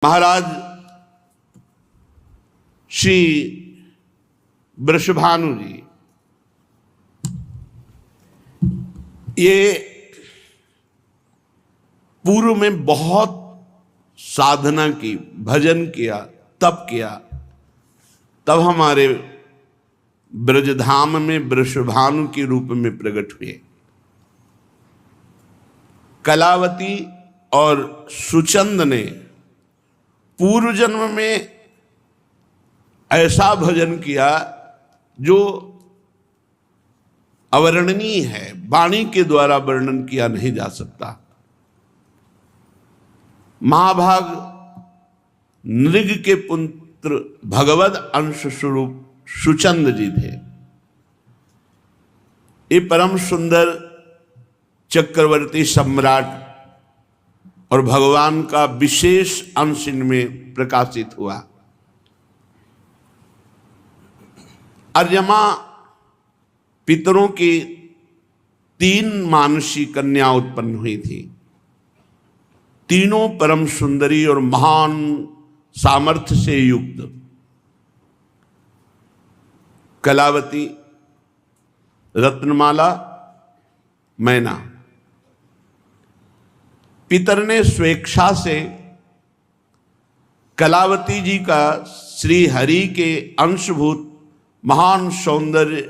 महाराज श्री वृषभानु जी ये पूर्व में बहुत साधना की, भजन किया, तप किया, तब हमारे ब्रजधाम में वृषभानु के रूप में प्रकट हुए। कलावती और सुचंद ने पूर्व जन्म में ऐसा भजन किया जो अवर्णनीय है, वाणी के द्वारा वर्णन किया नहीं जा सकता। महाभाग नृग के पुत्र भगवद अंश स्वरूप सुचंद जी थे। ये परम सुंदर चक्रवर्ती सम्राट और भगवान का विशेष अंश इनमें प्रकाशित हुआ। अर्यमा पितरों की 3 मानसी कन्या उत्पन्न हुई थी। तीनों परम सुंदरी और महान सामर्थ्य से युक्त। कलावती, रत्नमाला, मैना। पितर ने स्वेच्छा से कलावती जी का श्री हरि के अंशभूत महान सौंदर्य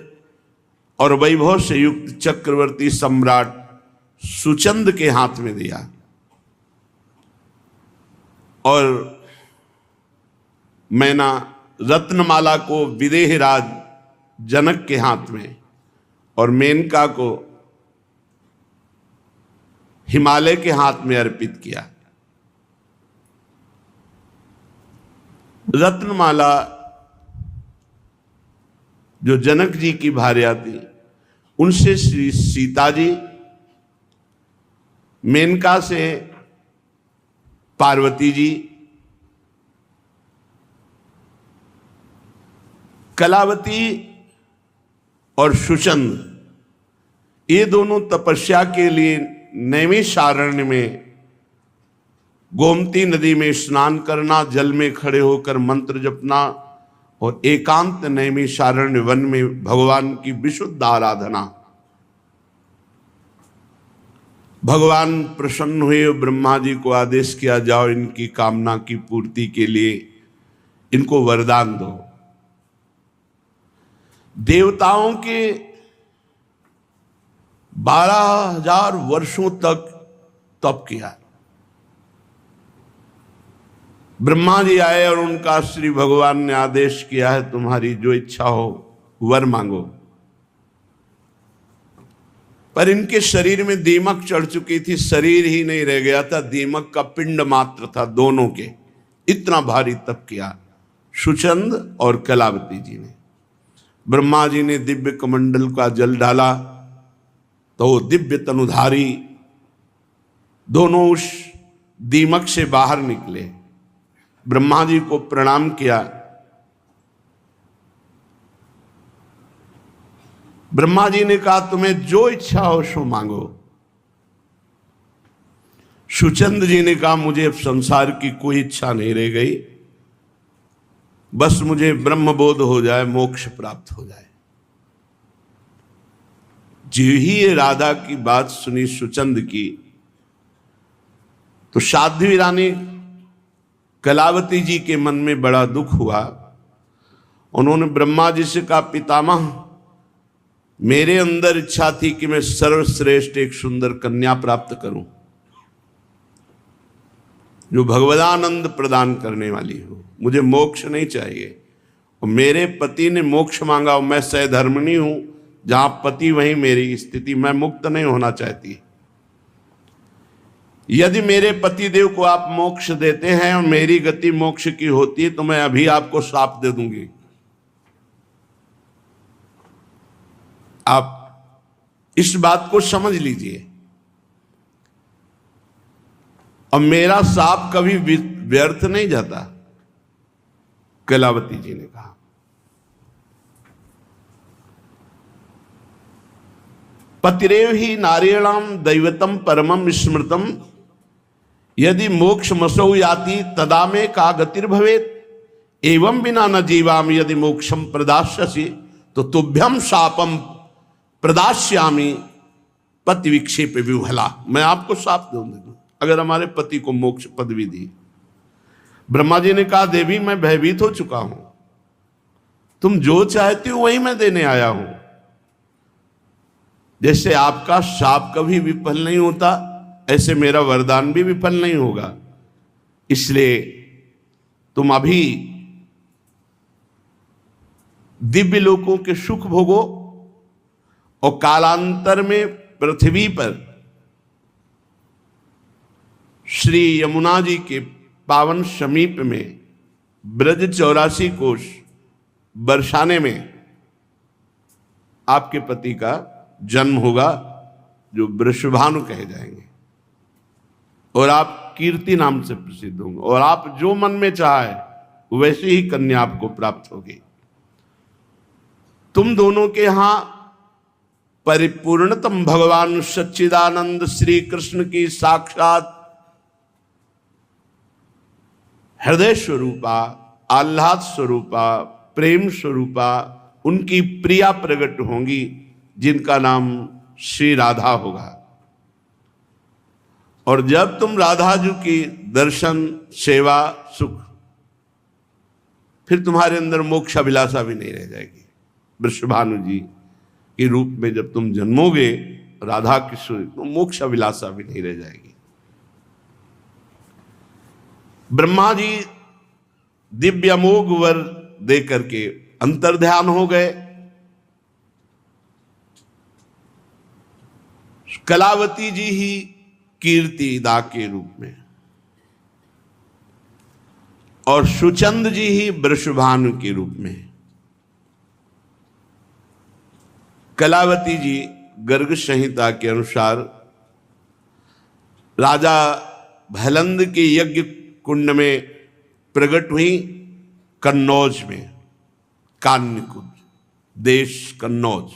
और वैभव से युक्त चक्रवर्ती सम्राट सुचंद के हाथ में दिया और मैना रत्नमाला को विदेहराज जनक के हाथ में और मेनका को हिमालय के हाथ में अर्पित किया। रत्नमाला जो जनक जी की भार्या थी, उनसे श्री सीता जी, मेनका से पार्वती जी, कलावती और सुचंद, ये दोनों तपस्या के लिए नैमिषारण्य में गोमती नदी में स्नान करना, जल में खड़े होकर मंत्र जपना और एकांत नैमिषारण्य वन में भगवान की विशुद्ध आराधना। भगवान प्रसन्न हुए और ब्रह्मा जी को आदेश किया, जाओ इनकी कामना की पूर्ति के लिए इनको वरदान दो। देवताओं के 12,000 वर्षों तक तप किया। ब्रह्मा जी आए और उनका श्री भगवान ने आदेश किया है, तुम्हारी जो इच्छा हो वर मांगो। पर इनके शरीर में दीमक चढ़ चुकी थी, शरीर ही नहीं रह गया था, दीमक का पिंड मात्र था दोनों के। इतना भारी तप किया सुचंद और कलावती जी ने। ब्रह्मा जी ने दिव्य कमंडल का जल डाला तो वो दिव्य तनुधारी दोनों उस दीमक से बाहर निकले। ब्रह्मा जी को प्रणाम किया। ब्रह्मा जी ने कहा, तुम्हें जो इच्छा हो सो मांगो। सुचंद जी ने कहा, मुझे अब संसार की कोई इच्छा नहीं रह गई, बस मुझे ब्रह्मबोध हो जाए, मोक्ष प्राप्त हो जाए। जो ही ये राधा की बात सुनी सुचंद की, तो साध्वी रानी कलावती जी के मन में बड़ा दुख हुआ। उन्होंने ब्रह्मा जी से कहा, पितामह, मेरे अंदर इच्छा थी कि मैं सर्वश्रेष्ठ एक सुंदर कन्या प्राप्त करूं जो भगवदानंद प्रदान करने वाली हो। मुझे मोक्ष नहीं चाहिए। और मेरे पति ने मोक्ष मांगा और मैं सहधर्मिणी हूं, जहां पति वहीं मेरी स्थिति, मैं मुक्त नहीं होना चाहती। यदि मेरे पतिदेव को आप मोक्ष देते हैं और मेरी गति मोक्ष की होती है तो मैं अभी आपको श्राप दे दूंगी। आप इस बात को समझ लीजिए और मेरा श्राप कभी व्यर्थ नहीं जाता। कलावती जी ने कहा। पतिरेव ही नारियणाम दैवतम परमम स्मृतम यदि मोक्ष मसौ याति तदा में का गतिर्भवेत एवं बिना न जीवामि यदि मोक्षम प्रदास्यसि तो तुभ्यम शापम प्रदास्यामि पति विक्षेप विह्वला। मैं आपको शाप दूंगा अगर हमारे पति को मोक्ष पदवी दी। ब्रह्मा जी ने कहा देवी मैं भयभीत हो चुका हूं, तुम जो चाहती हो वही मैं देने आया हूं। जैसे आपका शाप कभी विफल नहीं होता ऐसे मेरा वरदान भी विफल नहीं होगा, इसलिए तुम अभी दिव्य लोकों के सुख भोगो और कालांतर में पृथ्वी पर श्री यमुना जी के पावन समीप में ब्रज 84 कोष बरसाने में आपके पति का जन्म होगा जो वृषभानु कहे जाएंगे और आप कीर्ति नाम से प्रसिद्ध होंगे और आप जो मन में चाहे वैसी ही कन्या आपको प्राप्त होगी। तुम दोनों के यहां परिपूर्णतम भगवान सच्चिदानंद श्री कृष्ण की साक्षात हृदय स्वरूपा, आह्लाद स्वरूपा, प्रेम स्वरूपा उनकी प्रिया प्रकट होंगी जिनका नाम श्री राधा होगा। और जब तुम राधा जी की दर्शन सेवा सुख, फिर तुम्हारे अंदर मोक्ष अभिलाषा भी नहीं रह जाएगी। वृषभानु जी के रूप में जब तुम जन्मोगे राधा किशोर तो मोक्ष अभिलाषा भी नहीं रह जाएगी। ब्रह्मा जी दिव्य अमोघ वर दे करके अंतर्ध्यान हो गए। कलावती जी ही कीर्ति दा के रूप में और सुचंद जी ही वृषभानु के रूप में। कलावती जी गर्ग संहिता के अनुसार राजा भलंद के यज्ञ कुंड में प्रकट हुई कन्नौज में, कान्यकुंज देश कन्नौज।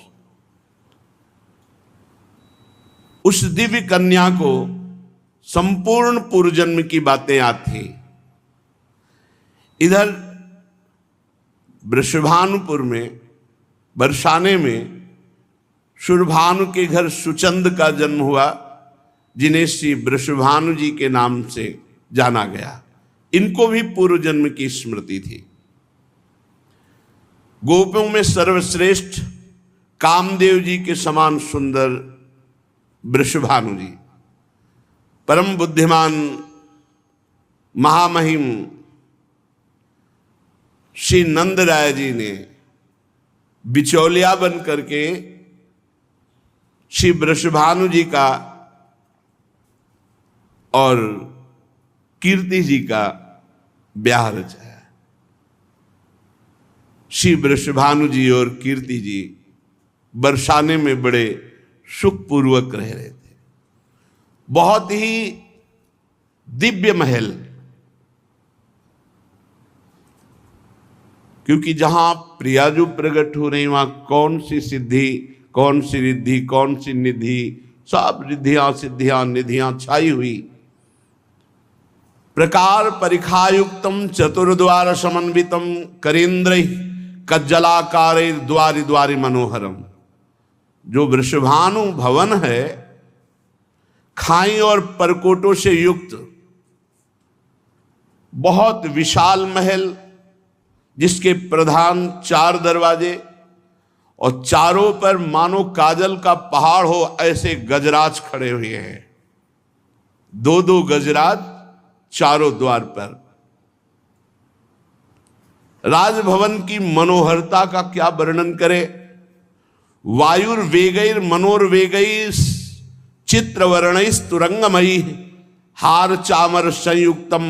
उस दिव्य कन्या को संपूर्ण पूर्वजन्म की बातें याद थी। इधर वृषभानुपुर में बरसाने में सुरभानु के घर सुचंद का जन्म हुआ जिन्हें श्री वृषभानु जी के नाम से जाना गया। इनको भी पूर्व जन्म की स्मृति थी। गोपियों में सर्वश्रेष्ठ कामदेव जी के समान सुंदर वृषभानु जी, परम बुद्धिमान महामहिम श्री नंद राय जी ने बिचौलिया बन करके श्री वृषभानु जी का और कीर्ति जी का ब्याह रचाया। श्री वृषभानु जी और कीर्ति जी बरसाने में बड़े सुखपूर्वक रह रहे थे। बहुत ही दिव्य महल, क्योंकि जहां प्रिया जो प्रकट हो रही वहां कौन सी सिद्धि, कौन सी रिद्धि, कौन सी निधि, सब रिद्धियां सिद्धियां निधियां छाई हुई। प्रकार परिखायुक्तम चतुर्द्वार समन्वितम करेन्द्र कज्जलाकार द्वारि द्वारि मनोहरम। जो वृषभानु भवन है खाई और परकोटों से युक्त बहुत विशाल महल, जिसके प्रधान 4 दरवाजे और चारों पर मानो काजल का पहाड़ हो ऐसे गजराज खड़े हुए हैं। 2-2 गजराज चारों द्वार पर। राजभवन की मनोहरता का क्या वर्णन करे। वायुर्वेगैर मनोर्वेगैर चित्रवर्णैः तुरंगमयी हार चामर संयुक्तम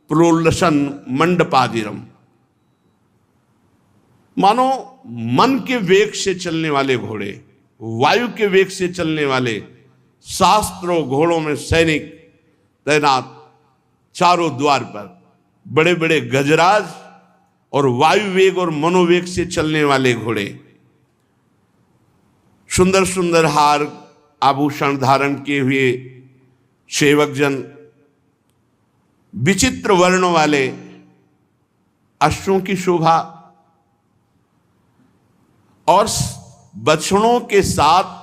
प्रोल्लसन मंडपादिरम। मानो मन के वेग से चलने वाले घोड़े, वायु के वेग से चलने वाले शास्त्रों घोड़ों में सैनिक तैनात, चारों द्वार पर बड़े बड़े गजराज और वायु वेग और मनोवेग से चलने वाले घोड़े, सुंदर सुंदर हार आभूषण धारण किए हुए सेवकजन विचित्र वर्ण वाले अश्वों की शोभा और बछड़ों के साथ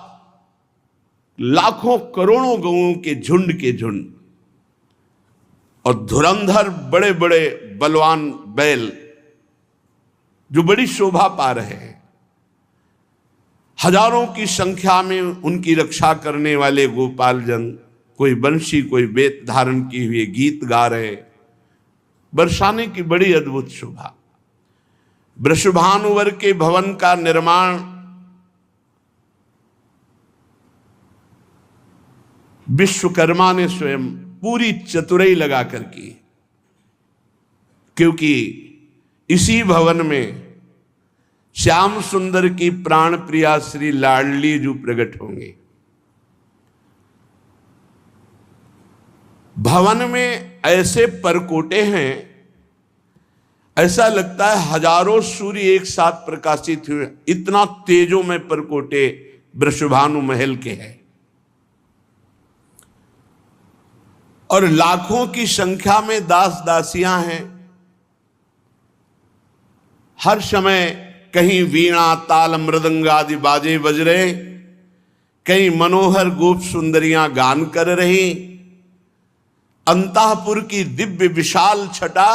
लाखों करोड़ों गौओं के झुंड और धुरंधर बड़े बड़े बलवान बैल जो बड़ी शोभा पा रहे हैं। हजारों की संख्या में उनकी रक्षा करने वाले गोपाल जन, कोई बंशी कोई बेत धारण किए हुए गीत गा रहे, बरसाने की बड़ी अद्भुत शोभा। वृषभानुवर के भवन का निर्माण विश्वकर्मा ने स्वयं पूरी चतुराई लगा कर की, क्योंकि इसी भवन में श्याम सुंदर की प्राण प्रिया श्री लाडली जी प्रकट होंगे। भवन में ऐसे परकोटे हैं, ऐसा लगता है हजारों सूर्य एक साथ प्रकाशित हुए, इतना तेजों में परकोटे वृषभानु महल के हैं। और लाखों की संख्या में दास दासियां हैं। हर समय कहीं वीणा ताल मृदंग आदि बाजे बज रहे, कहीं मनोहर गोप सुंदरियां गान कर रही। अंतःपुर की दिव्य विशाल छटा,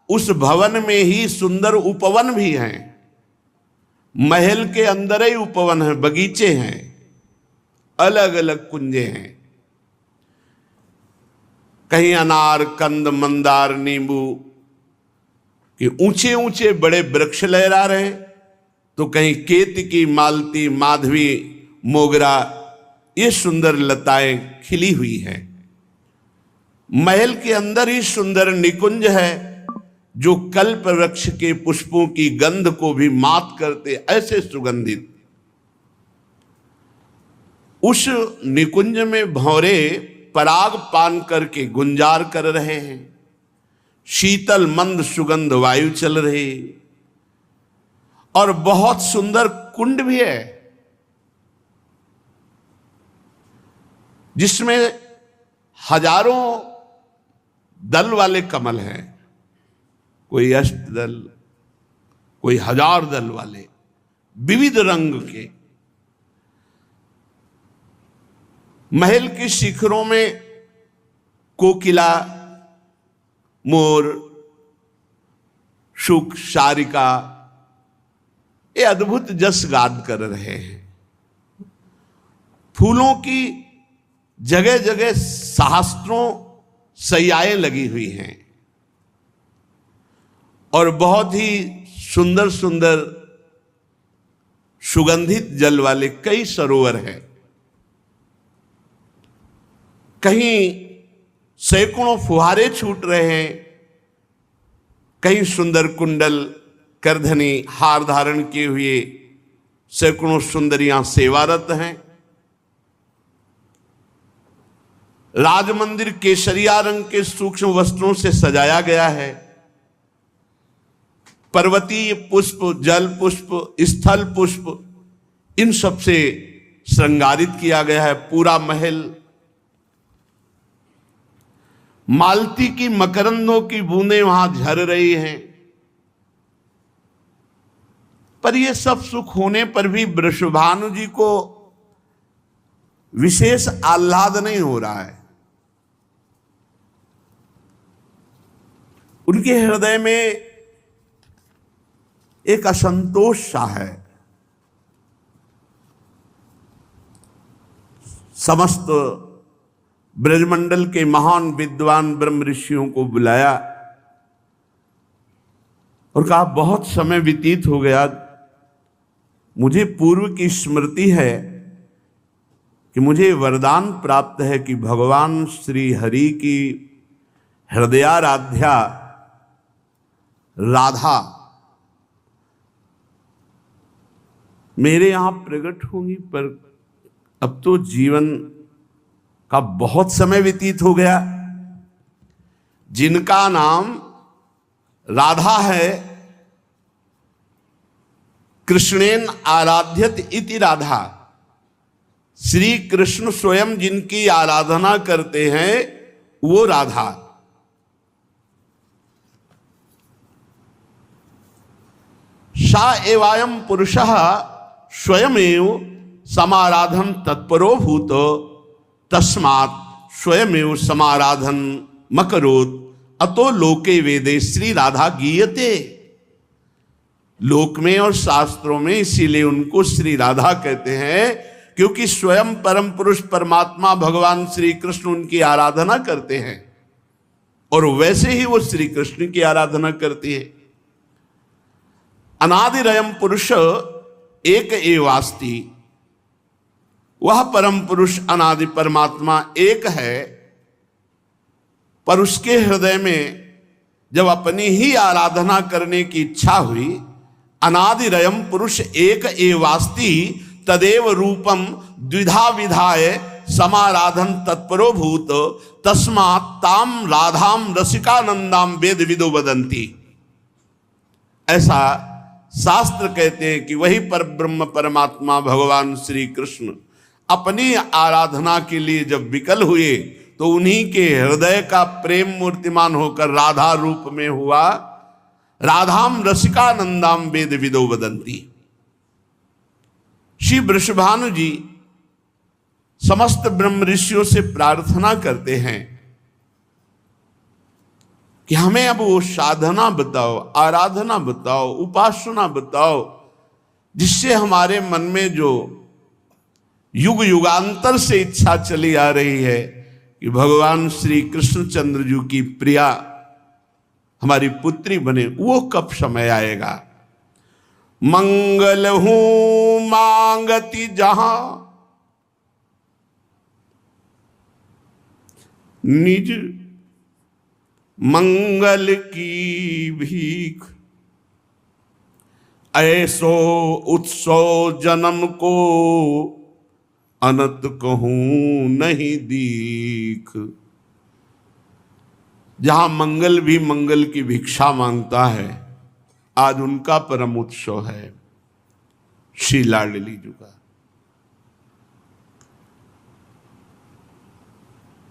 उस भवन में ही सुंदर उपवन भी हैं। महल के अंदर ही उपवन है, बगीचे हैं, अलग अलग कुंजे हैं। कहीं अनार कंद मंदार नींबू के ऊंचे ऊंचे बड़े वृक्ष लहरा रहे, तो कहीं केतकी मालती माधवी मोगरा ये सुंदर लताएं खिली हुई हैं। महल के अंदर ही सुंदर निकुंज है, जो कल्प वृक्ष के पुष्पों की गंध को भी मात करते, ऐसे सुगंधित। उस निकुंज में भंवरे पराग पान करके गुंजार कर रहे हैं, शीतल मंद सुगंध वायु चल रही, और बहुत सुंदर कुंड भी है जिसमें हजारों दल वाले कमल हैं, कोई अष्ट दल, कोई हजार दल वाले, विविध रंग के। महल के शिखरों में कोकिला मोर शुक शारिका ये अद्भुत जस गान कर रहे हैं। फूलों की जगह जगह सहस्त्रों सैयाएं लगी हुई हैं, और बहुत ही सुंदर सुंदर सुगंधित जल वाले कई सरोवर हैं। कहीं सैकड़ों फुहारे छूट रहे हैं, कहीं सुंदर कुंडल करधनी हार धारण किए हुए सैकड़ों सुंदरियां सेवारत हैं। राजमंदिर केसरिया रंग के सूक्ष्म वस्त्रों से सजाया गया है। पर्वतीय पुष्प, जल पुष्प, स्थल पुष्प, इन सब से श्रृंगारित किया गया है पूरा महल। मालती की मकरंदों की बूंदें वहां झर रही हैं। पर यह सब सुख होने पर भी वृषभानु जी को विशेष आह्लाद नहीं हो रहा है। उनके हृदय में एक असंतोष सा है। समस्त ब्रजमंडल के महान विद्वान ब्रह्म ऋषियों को बुलाया और कहा, बहुत समय व्यतीत हो गया, मुझे पूर्व की स्मृति है कि मुझे वरदान प्राप्त है कि भगवान श्री हरि की हृदयाराध्या राधा मेरे यहां प्रकट होंगी, पर अब तो जीवन का बहुत समय व्यतीत हो गया। जिनका नाम राधा है, कृष्णेन आराध्यत इति राधा, श्री कृष्ण स्वयं जिनकी आराधना करते हैं वो राधा। सा एवायम पुरुषः स्वयमेव समाराधन तत्परो भूत तस्मात् स्वयमेव समाराधन मकरोत अतो लोके वेदे श्री राधा गीयते। लोक में और शास्त्रों में इसीलिए उनको श्री राधा कहते हैं क्योंकि स्वयं परम पुरुष परमात्मा भगवान श्री कृष्ण उनकी आराधना करते हैं और वैसे ही वो श्री कृष्ण की आराधना करती है। अनादिरयम पुरुष एक एवास्ति, वह परम पुरुष अनादि परमात्मा एक है, पर उसके हृदय में जब अपनी ही आराधना करने की इच्छा हुई, अनादिरयम पुरुष एक एवास्ति तदेव रूपम द्विधा विधाय समाराधन तत्परो भूत तस्मात् ताम राधाम रसिकानंदाम वेद विदो वदंती। ऐसा शास्त्र कहते हैं कि वही पर ब्रह्म परमात्मा भगवान श्री कृष्ण अपनी आराधना के लिए जब विकल हुए तो उन्हीं के हृदय का प्रेम मूर्तिमान होकर राधा रूप में हुआ। राधाम रसिकानंदाम वेद विदो वदंती। श्री वृषभानु जी समस्त ब्रह्म ऋषियों से प्रार्थना करते हैं कि हमें अब वो साधना बताओ, आराधना बताओ, उपासना बताओ, जिससे हमारे मन में जो युग युगांतर से इच्छा चली आ रही है कि भगवान श्री कृष्णचंद्र जी की प्रिया हमारी पुत्री बने, वो कब समय आएगा। मंगल हूं मांगती जहां निज मंगल की भीख, ऐसो उत्सव जन्म को अनंत कहूं नहीं दीख। जहां मंगल भी मंगल की भिक्षा मांगता है, आज उनका परम उत्सव है श्री लाडली जी का।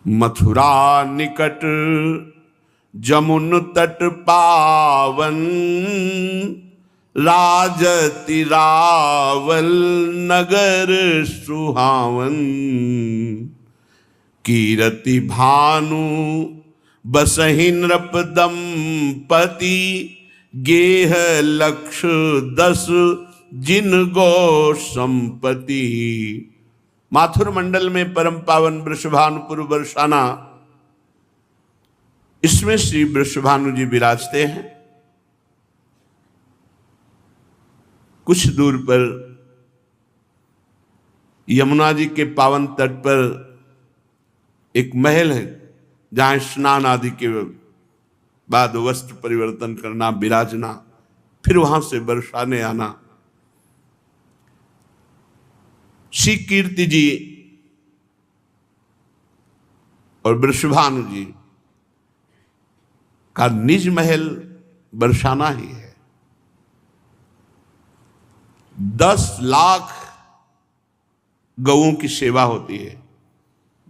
मथुरा निकट जमुन तट पावन, राजति रावल नगर सुहावन, कीरति भानु बसहि नृप दंपति, गेह लक्ष 10 जिन गो संपति। माथुर मंडल में परम पावन वृषभानुपुर बरसाना, इसमें श्री वृषभानु जी विराजते हैं। कुछ दूर पर यमुना जी के पावन तट पर एक महल है जहां स्नान आदि के बाद वस्त्र परिवर्तन करना, विराजना, फिर वहां से बरसाने आना। श्री कीर्ति जी और वृषभानु जी का निज महल बरसाना ही है। 10 लाख गौओं की सेवा होती है,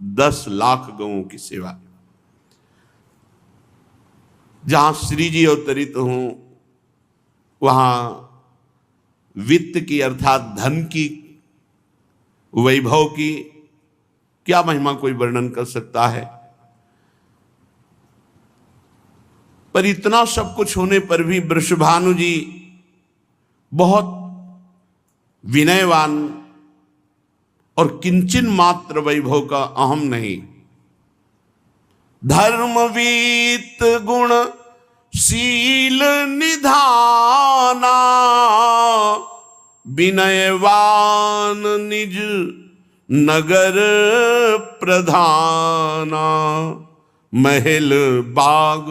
10 लाख गौओं की सेवा। जहां श्री जी अवतरित हों वहां वित्त की अर्थात धन की, वैभव की क्या महिमा कोई वर्णन कर सकता है। पर इतना सब कुछ होने पर भी वृषभानु जी बहुत विनयवान और किंचन मात्र वैभव का अहम नहीं। धर्मवीत गुण शील निधाना, विनयवान निज नगर प्रधाना, महल बाग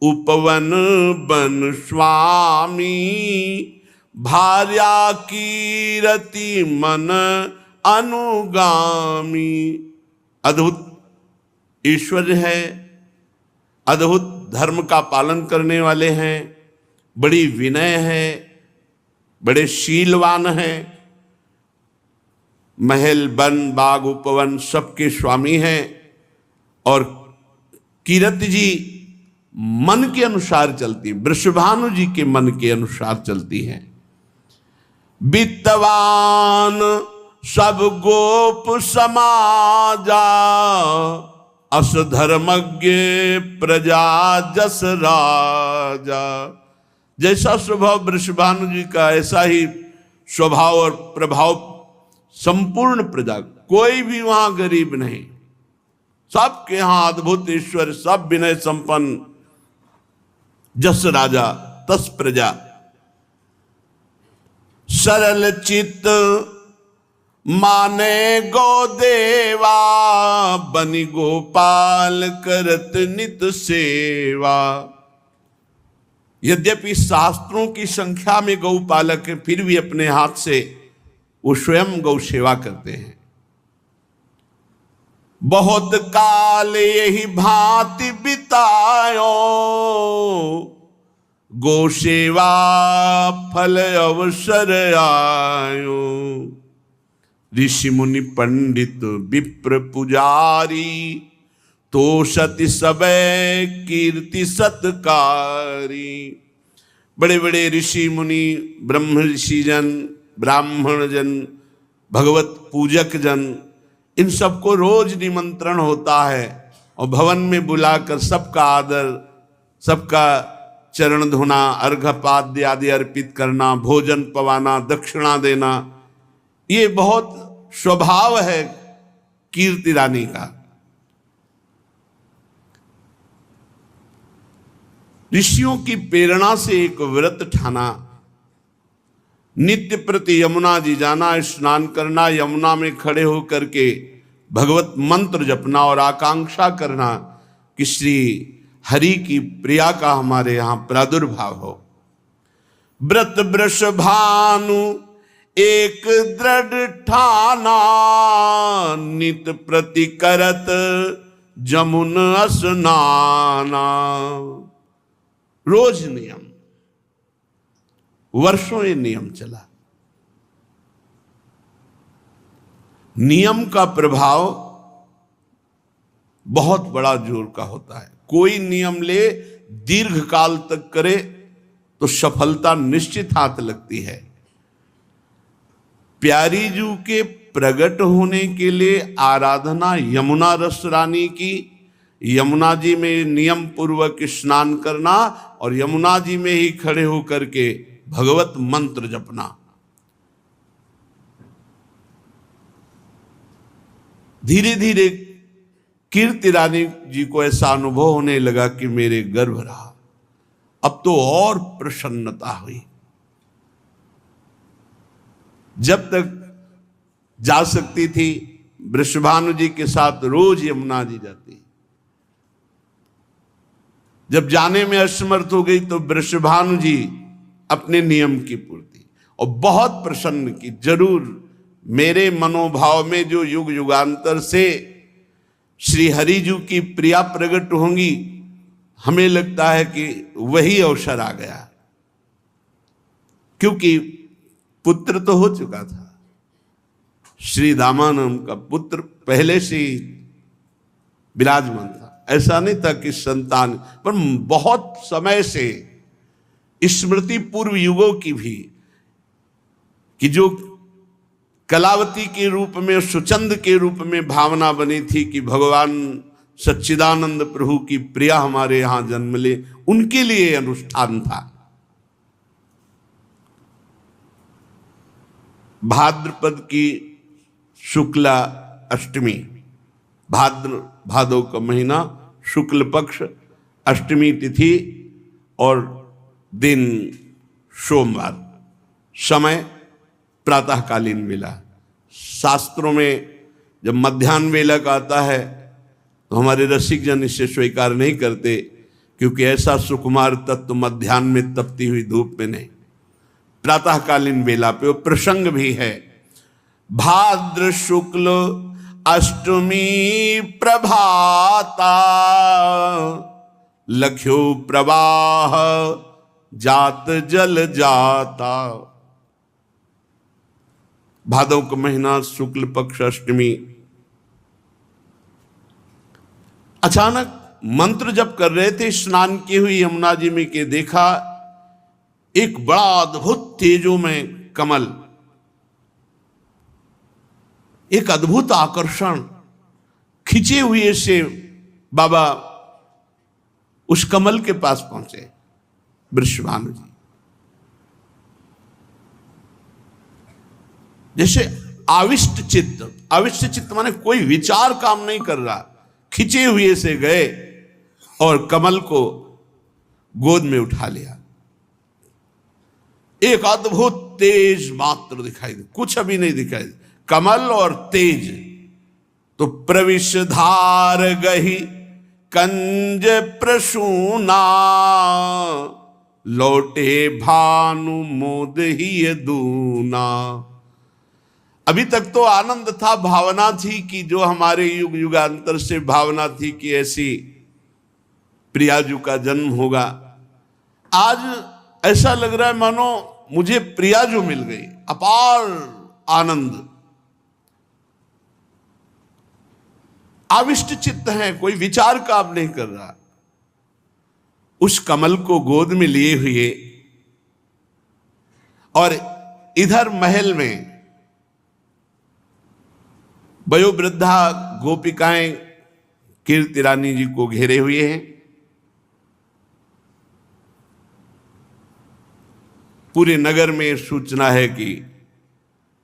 उपवन बन स्वामी, भार्या कीरति मन अनुगामी। अद्भुत ईश्वर है, अद्भुत धर्म का पालन करने वाले हैं, बड़ी विनय है, बड़े शीलवान हैं, महल बन बाग उपवन सबके स्वामी हैं। और कीरति जी मन के अनुसार चलती, वृषभानु जी के मन के अनुसार चलती है। वित्तवान सब गोप समाजा, अस धर्मज्ञ प्रजा जस राजा। जैसा स्वभाव वृषभानु जी का, ऐसा ही स्वभाव और प्रभाव संपूर्ण प्रजा। कोई भी वहां गरीब नहीं, सबके यहां अद्भुत ईश्वर, सब विनय संपन्न। जस राजा तस प्रजा, सरल चित्त माने गो देवा, बनि गोपाल करत नित सेवा। यद्यपि शास्त्रों की संख्या में गौपालक है, फिर भी अपने हाथ से वो स्वयं गौ सेवा करते हैं। बहुत काल यही भांति बितायो, गो सेवा फल अवसर आयो। ऋषि मुनि पंडित विप्र पुजारी, तो सति सबे कीर्ति सत्कारी। बड़े बड़े ऋषि मुनि, ब्रह्म ऋषि जन, ब्राह्मण जन, भगवत पूजक जन, इन सबको रोज निमंत्रण होता है और भवन में बुलाकर सबका आदर, सबका चरण धोना, अर्घ्यपाद्य आदि अर्पित करना, भोजन पवाना, दक्षिणा देना, ये बहुत स्वभाव है कीर्ति रानी का। ऋषियों की प्रेरणा से एक व्रत ठाना, नित्य प्रति यमुना जी जाना, स्नान करना, यमुना में खड़े होकर के भगवत मंत्र जपना और आकांक्षा करना कि श्री हरि की प्रिया का हमारे यहाँ प्रादुर्भाव हो। व्रत वृषभानु एक दृढ़ ठाना, नित प्रति करत जमुन स्नाना। रोज नियम, वर्षों ये नियम चला। नियम का प्रभाव बहुत बड़ा जोर का होता है। कोई नियम ले, दीर्घ काल तक करे तो सफलता निश्चित हाथ लगती है। प्यारी जू के प्रकट होने के लिए आराधना यमुना रस रानी की, यमुना जी में नियम पूर्वक स्नान करना और यमुना जी में ही खड़े होकर के भगवत मंत्र जपना। धीरे धीरे कीर्ति रानी जी को ऐसा अनुभव होने लगा कि मेरे गर्भ रहा। अब तो और प्रसन्नता हुई। जब तक जा सकती थी वृषभानु जी के साथ रोज यमुना जी जाती, जब जाने में असमर्थ हो गई तो वृषभानु जी अपने नियम की पूर्ति और बहुत प्रसन्न की। जरूर मेरे मनोभाव में जो युग युगांतर से श्री हरि जी की प्रिया प्रकट होंगी, हमें लगता है कि वही अवसर आ गया, क्योंकि पुत्र तो हो चुका था। श्री दामानंद का पुत्र पहले से ही विराजमान था। ऐसा नहीं था कि संतान, पर बहुत समय से स्मृति पूर्व युगों की भी, कि जो कलावती के रूप में, सुचंद के रूप में भावना बनी थी कि भगवान सच्चिदानंद प्रभु की प्रिया हमारे यहां जन्म ले, उनके लिए अनुष्ठान था। भाद्रपद की शुक्ला अष्टमी, भादव का महीना, शुक्ल पक्ष अष्टमी तिथि और दिन सोमवार, समय प्रातःकालीन वेला। शास्त्रों में जब मध्याह्न वेला का आता है तो हमारे रसिक जन इसे स्वीकार नहीं करते, क्योंकि ऐसा सुकुमार तत्व मध्याह्न में तपती हुई धूप में नहीं, प्रातःकालीन वेला पे वो प्रसंग भी है। भाद्र शुक्ल अष्टमी प्रभाता, लख्यो प्रवाह जात जल जाता। भादव का महीना, शुक्ल पक्ष अष्टमी। अचानक मंत्र जप कर रहे थे स्नान की हुई यमुना जी में के देखा एक बड़ा अद्भुत तेजो में कमल, एक अद्भुत आकर्षण खिंचे हुए से बाबा उस कमल के पास पहुंचे। वृषभानु जी जैसे आविष्ट चित्त माने कोई विचार काम नहीं कर रहा, खिंचे हुए से गए और कमल को गोद में उठा लिया। एक अद्भुत तेज मात्र दिखाई दे, कुछ अभी नहीं दिखाई दे, कमल और तेज। तो प्रविश धार गही कंज प्रसूना, लौटे भानु मोद ही दूना। अभी तक तो आनंद था, भावना थी कि जो हमारे युग युगांतर से भावना थी कि ऐसी प्रियाजू का जन्म होगा। आज ऐसा लग रहा है मानो मुझे प्रियाजू मिल गई, अपार आनंद। आविष्ट चित्त है, कोई विचार काम नहीं कर रहा। उस कमल को गोद में लिए हुए और इधर महल में वयोवृद्धा गोपिकाएं कीर्ति रानी जी को घेरे हुए हैं। पूरे नगर में सूचना है कि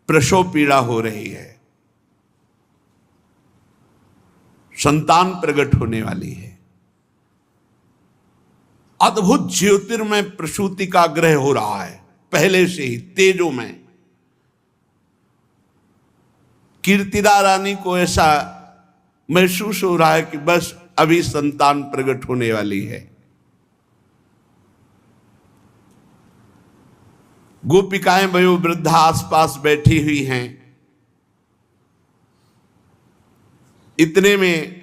प्रसव पीड़ा हो रही है, संतान प्रकट होने वाली है। अद्भुत ज्योतिर्मय प्रसूति का ग्रह हो रहा है पहले से ही तेजों में। कीर्तिदा रानी को ऐसा महसूस हो रहा है कि बस अभी संतान प्रकट होने वाली है। गोपिकाएं वयोवृद्धा आसपास बैठी हुई हैं। इतने में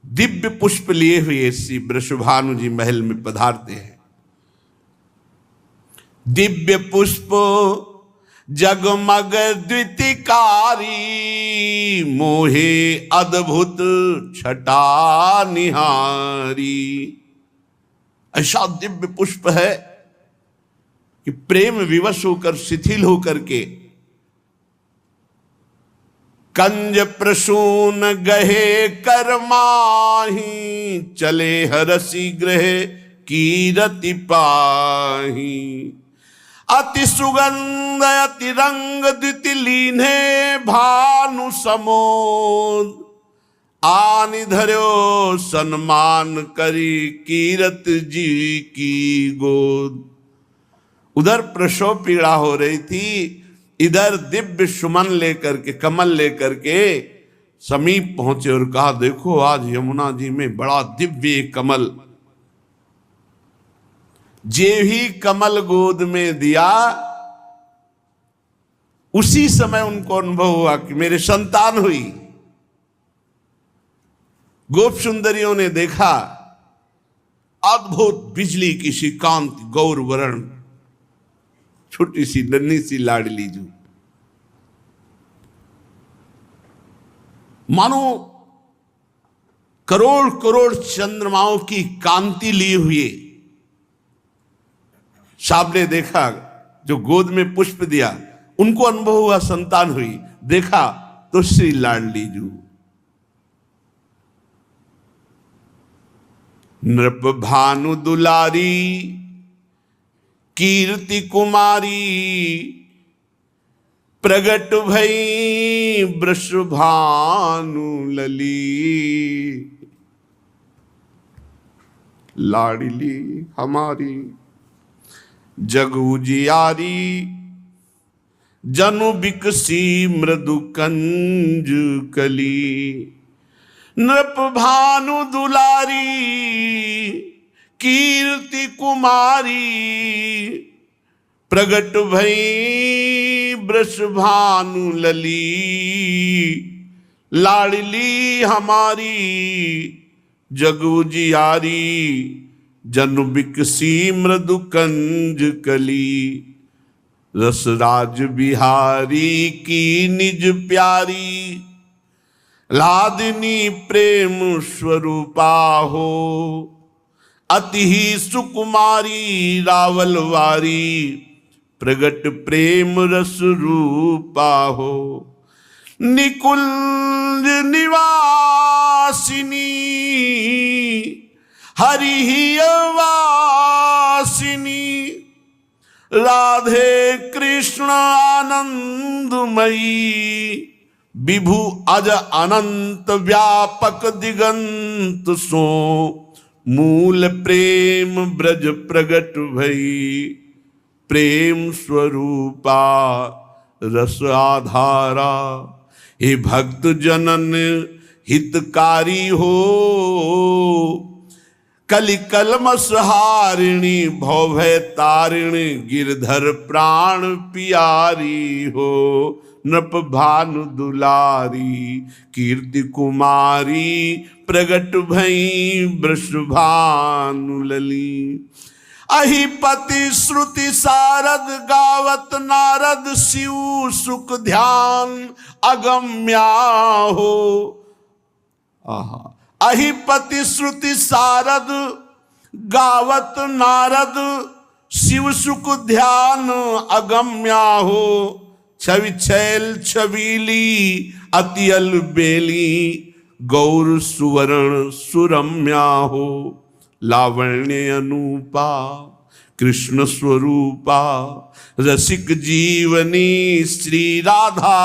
दिव्य पुष्प लिए हुए श्री वृषभानु जी महल में पधारते हैं। दिव्य पुष्प जगमग द्वितिकारी, मोहे अद्भुत छटा निहारी। ऐसा दिव्य पुष्प है कि प्रेम विवश होकर शिथिल होकर के कंज प्रसून गहे करमाही, चले हरसी ग्रह कीरति पाही। अति सुगंध अति रंग द्युति लीन्हे भानु समोद, आनि धर्यो सन्मान करी कीरत जी की गोद। उधर प्रसव पीड़ा हो रही थी, इधर दिव्य सुमन लेकर के कमल लेकर के समीप पहुंचे और कहा देखो आज यमुना जी में बड़ा दिव्य कमल। जे ही कमल गोद में दिया उसी समय उनको अनुभव हुआ कि मेरे संतान हुई। गोप सुंदरियों ने देखा अद्भुत बिजली की सी कांति, गौर वर्ण, छोटी सी नन्ही सी लाडली जू, मानो करोड़ करोड़ चंद्रमाओं की कांति लिए हुए। साहब ने देखा जो गोद में पुष्प दिया उनको अनुभव हुआ संतान हुई, देखा तो श्री लाडली जू। नृप भानु दुलारी कीर्ति कुमारी, प्रगट भई वृषभानु लली। लाडली हमारी जग उजियारी, जनु बिकसी मृदु कंज कली। नृप भानु दुलारी कीर्ति कुमारी, प्रगट भई वृषभानु लली। लाडली हमारी जग उजियारी, जनु बिकसी मृदु कंज कली। रसराज बिहारी की निज प्यारी, लादिनी प्रेम स्वरूपा हो, अति ही सुकुमारी रावलवारी, प्रगट प्रेम रस रूपा हो। निकुंज निवासिनी हरि ही वासिनी, राधे कृष्ण आनंदमयी, विभु अज अनंत व्यापक दिगंत सो, मूल प्रेम ब्रज प्रगट भई, प्रेम स्वरूपा रस आधारा। हे भक्त जनन हितकारी हो, कलि कलमस हारिणी, भवभय तारिणी, गिरधर प्राण पियारी हो। नृप भानु दुलारी, कीर्ति कुमारी, प्रगट भई वृषभानु लली। अहिपति श्रुति सारद, गावत नारद शिव सुख ध्यान अगम्या हो। आहा, अहिपति श्रुति सारद, गावत नारद शिव सुख ध्यान अगम्या हो। छवि छैल छबीली अति अलबेली, गौर सुवर्ण सुरम्या हो। लावण्य अनूपा कृष्ण स्वरूपा, रसिक जीवनी श्री राधा।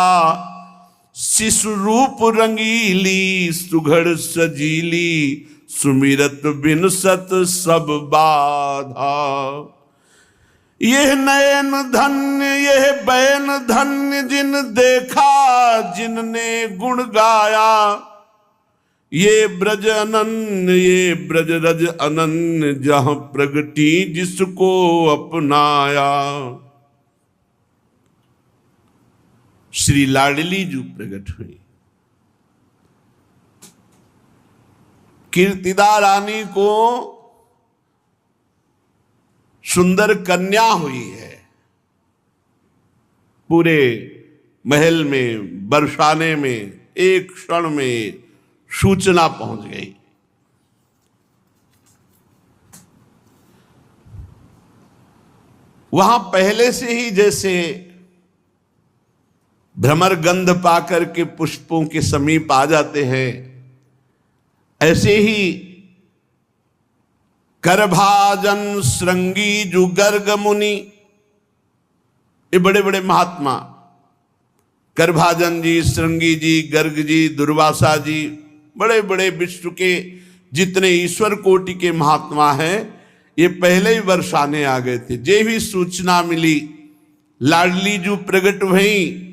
शिशु रूप रंगीली, सुघड़ सजीली, सुमिरत बिनसत सब बाधा। यह नयन धन्य यह बैन धन्य, जिन देखा जिनने गुण गाया। ये ब्रज अनन्य ये ब्रज रज अनन्य, जहां प्रगति जिसको अपनाया। श्री लाडली जो प्रकट हुई, कीर्तिदा रानी को सुंदर कन्या हुई है। पूरे महल में बरसाने में एक क्षण में सूचना पहुंच गई। वहां पहले से ही जैसे भ्रमर गंध पाकर के पुष्पों के समीप आ जाते हैं, ऐसे ही करभाजन श्रृंगी जो गर्ग मुनि, ये बड़े बड़े महात्मा करभाजन जी, श्रृंगी जी, गर्ग जी, दुर्वासा जी, बड़े बड़े विश्व के जितने ईश्वर कोटि के महात्मा हैं, ये पहले ही बरसाने आ गए थे। जे भी सूचना मिली, लाडली जो प्रगट भई,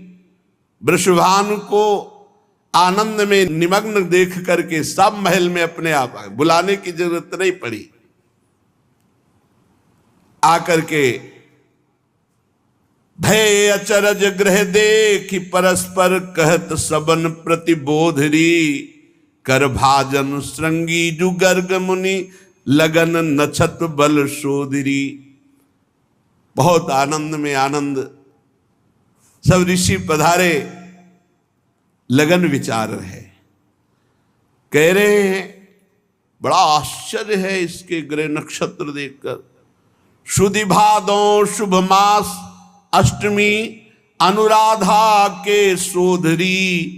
वृषभानु को आनंद में निमग्न देख करके सब महल में अपने आप आ गए, बुलाने की जरूरत नहीं पड़ी। आकर के भय अचरज ग्रह देखि, परस्पर कहत सबन प्रतिबोधरी। करभाजन श्रृंगी जु गर्ग मुनि, लगन नछत बल शोधरी। बहुत आनंद में आनंद, सब ऋषि पधारे, लगन विचार रहे, कह रहे हैं बड़ा आश्चर्य है इसके ग्रह नक्षत्र देखकर। शुद्धि भादों शुभ मास अष्टमी, अनुराधा के सोधरी।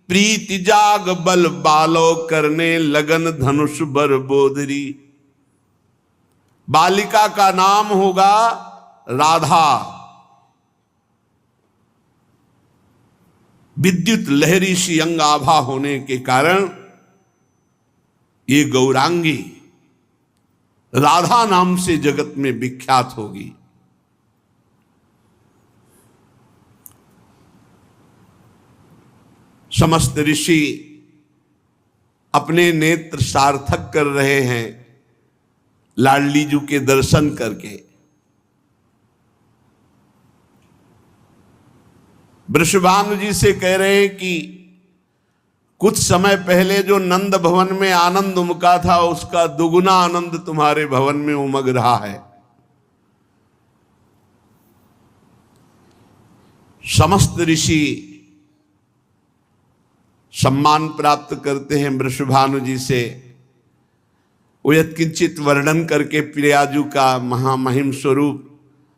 प्रीति जाग बल बालो, करने लगन धनुष बर बोधरी। बालिका का नाम होगा राधा। विद्युत लहरी सी अंग आभा होने के कारण ये गौरांगी राधा नाम से जगत में विख्यात होगी। समस्त ऋषि अपने नेत्र सार्थक कर रहे हैं लाडली जी के दर्शन करके। वृषभानु जी से कह रहे हैं कि कुछ समय पहले जो नंद भवन में आनंद उमका था, उसका दुगुना आनंद तुम्हारे भवन में उमग रहा है। समस्त ऋषि सम्मान प्राप्त करते हैं वृषभानु जी से। वो यत्किंचित वर्णन करके प्रियाजू का महामहिम स्वरूप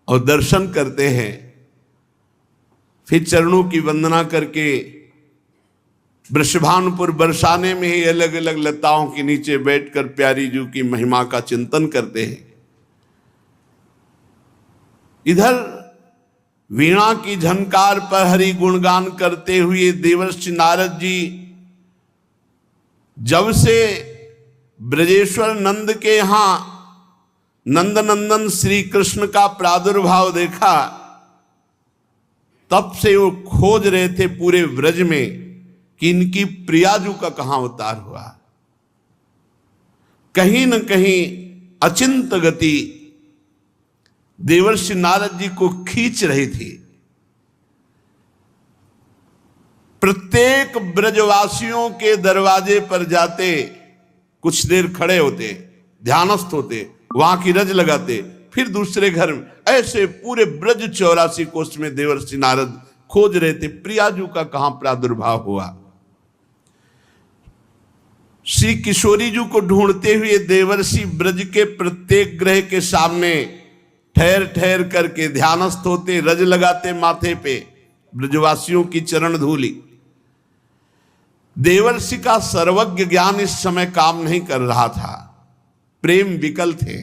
और दर्शन करते हैं। फिर चरणों की वंदना करके वृषभानुपुर बरसाने में ही अलग अलग लताओं के नीचे बैठकर प्यारी जू की महिमा का चिंतन करते हैं। इधर वीणा की झनकार पर हरि गुणगान करते हुए देवर्षि नारद जी जब से ब्रजेश्वर नंद के यहां नंदनंदन श्री कृष्ण का प्रादुर्भाव देखा, तब से वो खोज रहे थे पूरे व्रज में कि इनकी प्रियाजू का कहां अवतार हुआ। कहीं न कहीं अचिंत गति देवर्षि नारद जी को खींच रही थी। प्रत्येक ब्रजवासियों के दरवाजे पर जाते, कुछ देर खड़े होते, ध्यानस्थ होते, वहां की रज लगाते, फिर दूसरे घर में, ऐसे पूरे ब्रज 84 कोष में देवर्षि नारद खोज रहे थे प्रियाजू का कहां प्रादुर्भाव हुआ। श्री किशोरी जी को ढूंढते हुए देवर्षि ब्रज के प्रत्येक ग्रह के सामने ठहर ठहर करके ध्यानस्थ होते, रज लगाते माथे पे ब्रजवासियों की चरण धूली। देवर्षि का सर्वज्ञ ज्ञान इस समय काम नहीं कर रहा था, प्रेम विकल थे।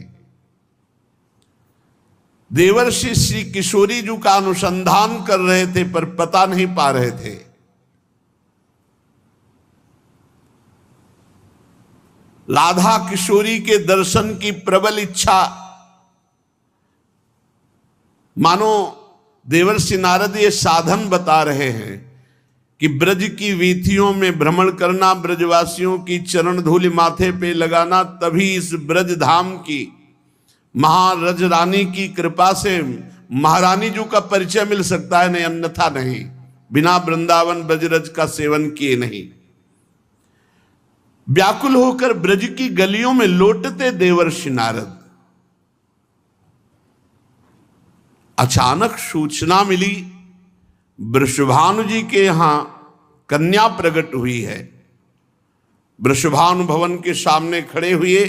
देवर्षि श्री किशोरी जी का अनुसंधान कर रहे थे पर पता नहीं पा रहे थे। राधा किशोरी के दर्शन की प्रबल इच्छा, मानो देवर्षि नारद ये साधन बता रहे हैं कि ब्रज की वीथियों में भ्रमण करना, ब्रजवासियों की चरण धूलि माथे पे लगाना, तभी इस ब्रज धाम की महारज रानी की कृपा से महारानी जी का परिचय मिल सकता है, नहीं अन्यथा नहीं, बिना वृंदावन ब्रजरज का सेवन किए नहीं। व्याकुल होकर ब्रज की गलियों में लौटते देवर्षि नारद, अचानक सूचना मिली वृषभानु जी के यहां कन्या प्रकट हुई है। वृषभानु भवन के सामने खड़े हुए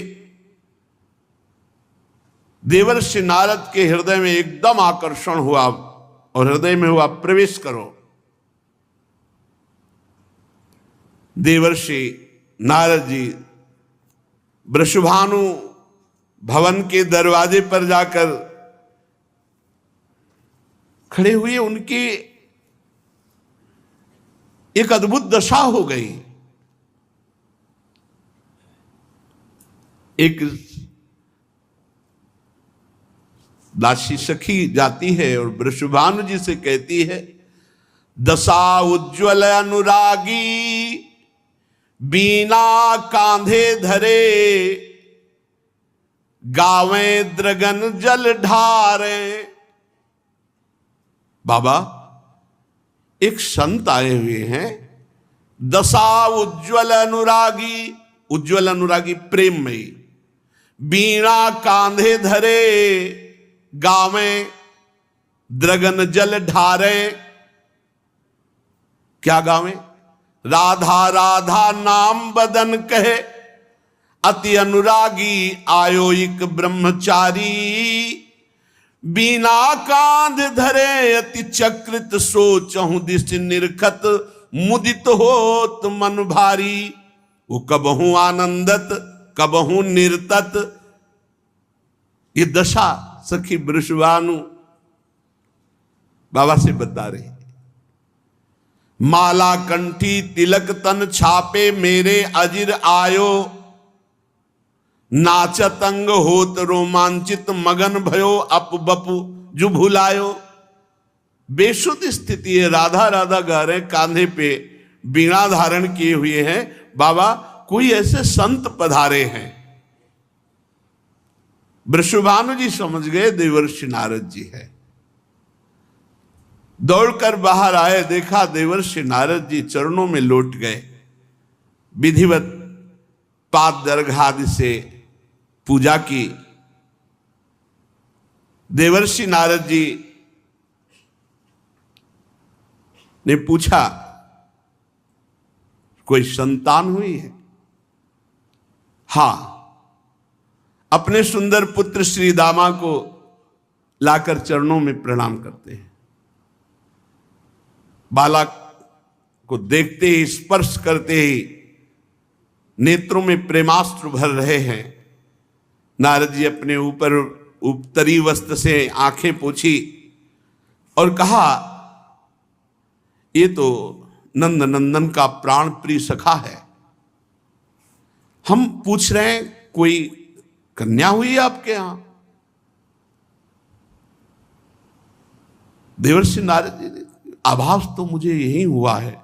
देवर्षि नारद के हृदय में एकदम आकर्षण हुआ और हृदय में हुआ प्रवेश करो। देवर्षि नारद जी वृषभानु भवन के दरवाजे पर जाकर खड़े हुए। उनकी एक अद्भुत दशा हो गई। एक दासी सखी जाती है और वृषभानु जी से कहती है, दशा उज्ज्वल अनुरागी बीना कांधे धरे, गावे द्रगन जल ढारे। बाबा, एक संत आए हुए हैं, दशा उज्ज्वल अनुरागी, उज्ज्वल अनुरागी प्रेममयी, बीणा कांधे धरे, गावे द्रगन जल ढारे। क्या गावे? राधा राधा नाम बदन कहे, अति अनुरागी आयो एक ब्रह्मचारी, बीना कांध धरे अति चक्रित सोचहु दिश निरखत, मुदित होत मन भारी। वो कबहू आनंदत कबहू निर्तत। ये दशा सखी वृषभानु बाबा से बता रही। माला कंठी तिलक तन छापे मेरे अजिर आयो, नाचतंग होत रोमांचित मगन भयो अप बपु जो भुलायो। बेसुध स्थिति है, राधा राधा गा रहे, कांधे पे बीणा धारण किए हुए हैं। बाबा, कोई ऐसे संत पधारे हैं। वृषभानु जी समझ गए देवर्षि नारद जी है। दौड़कर बाहर आए, देखा देवर्षि नारद जी चरणों में लौट गए। विधिवत पाद दर्घादि से पूजा की। देवर्षि नारद जी ने पूछा, कोई संतान हुई है? हां, अपने सुंदर पुत्र श्री दामा को लाकर चरणों में प्रणाम करते हैं। बालक को देखते ही, स्पर्श करते ही नेत्रों में प्रेमास्त्र भर रहे हैं। नारद जी अपने ऊपर उत्तरी वस्त्र से आंखें पोंछी और कहा, ये तो नंद नंदन का प्राण प्रिय सखा है। हम पूछ रहे हैं कोई कन्या हुई है आपके यहां? देवर्षि नारद जी ने, आभास तो मुझे यही हुआ है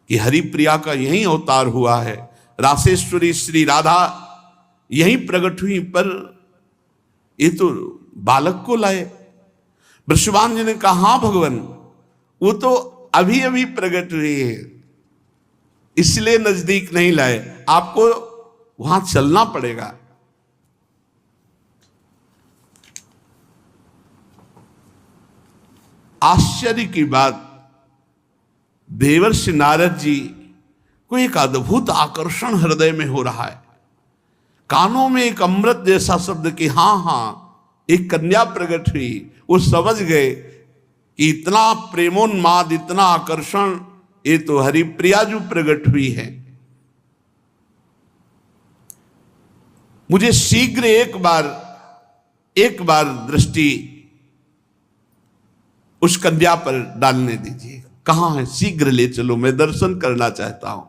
कि हरिप्रिया का यही अवतार हुआ है, रासेश्वरी श्री राधा यही प्रकट हुई, पर ये तो बालक को लाए। वृषभानु जी ने कहा, हां भगवान, वो तो अभी अभी प्रकट हुई है, इसलिए नजदीक नहीं लाए, आपको वहां चलना पड़ेगा। आश्चर्य की बात, देवर्षि नारद जी को एक अद्भुत आकर्षण हृदय में हो रहा है। कानों में एक अमृत जैसा शब्द कि हां हां, एक कन्या प्रकट हुई। वो समझ गए कि इतना प्रेमोन्माद, इतना आकर्षण, ये तो हरिप्रिया जो प्रकट हुई है। मुझे शीघ्र एक बार दृष्टि उस कन्या पर डालने दीजिए। कहां है? शीघ्र ले चलो, मैं दर्शन करना चाहता हूं।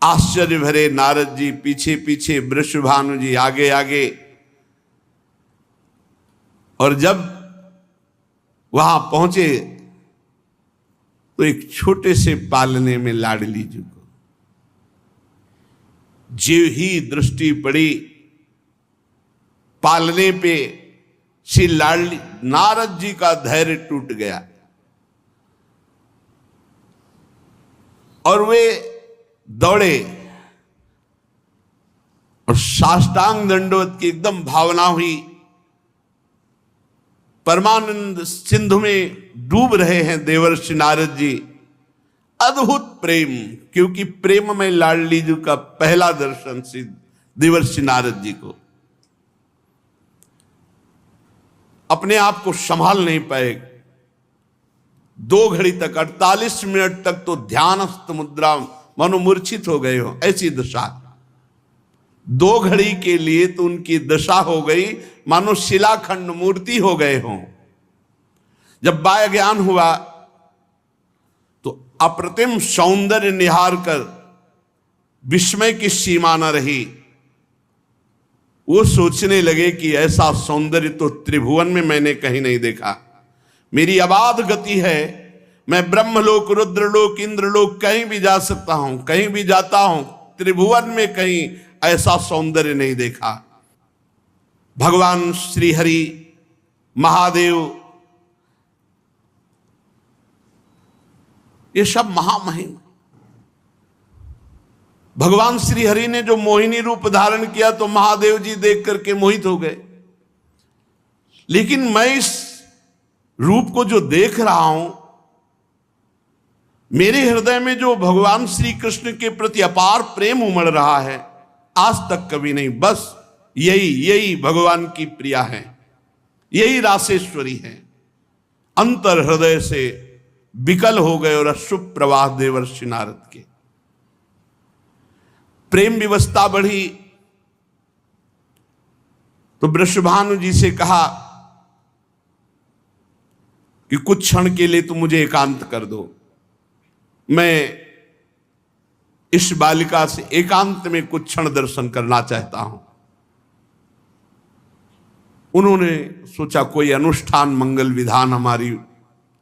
आश्चर्य भरे नारद जी पीछे पीछे, वृषभानु जी आगे आगे, और जब वहां पहुंचे तो एक छोटे से पालने में लाडली जी को जीव ही दृष्टि पड़ी पालने पे, श्री लाडली नारद जी का धैर्य टूट गया और वे दौड़े और साष्टांग दंडवत की एकदम भावना हुई। परमानंद सिंधु में डूब रहे हैं देवर्षि नारद जी। अद्भुत प्रेम, क्योंकि प्रेम में लाडली जी का पहला दर्शन श्री देवर्षि नारद जी को। अपने आप को संभाल नहीं पाए। 2 घड़ी तक, 48 मिनट तक तो ध्यानस्थ मुद्रा, मनोमूर्छित हो गए हो, ऐसी दशा। 2 घड़ी के लिए तो उनकी दशा हो गई मानो शिलाखंड मूर्ति हो गए हों। जब बाह्य ज्ञान हुआ तो अप्रतिम सौंदर्य निहार कर विस्मय की सीमा न रही। वो सोचने लगे कि ऐसा सौंदर्य तो त्रिभुवन में मैंने कहीं नहीं देखा। मेरी अबाध गति है, मैं ब्रह्मलोक, रुद्रलोक, इंद्रलोक कहीं भी जा सकता हूं, कहीं भी जाता हूं, त्रिभुवन में कहीं ऐसा सौंदर्य नहीं देखा। भगवान श्री हरि, महादेव, ये सब महामहिम। भगवान श्री हरि ने जो मोहिनी रूप धारण किया तो महादेव जी देख करके मोहित हो गए। लेकिन मैं इस रूप को जो देख रहा हूं, मेरे हृदय में जो भगवान श्री कृष्ण के प्रति अपार प्रेम उमड़ रहा है, आज तक कभी नहीं। बस यही भगवान की प्रिया है, यही रासेश्वरी है। अंतर हृदय से विकल हो गए और अश्रु प्रवाह देवर्षि नारद के। प्रेम विवस्था बढ़ी तो वृषभानु जी से कहा कि कुछ क्षण के लिए तुम मुझे एकांत कर दो, मैं इस बालिका से एकांत में कुछ क्षण दर्शन करना चाहता हूं। उन्होंने सोचा कोई अनुष्ठान मंगल विधान हमारी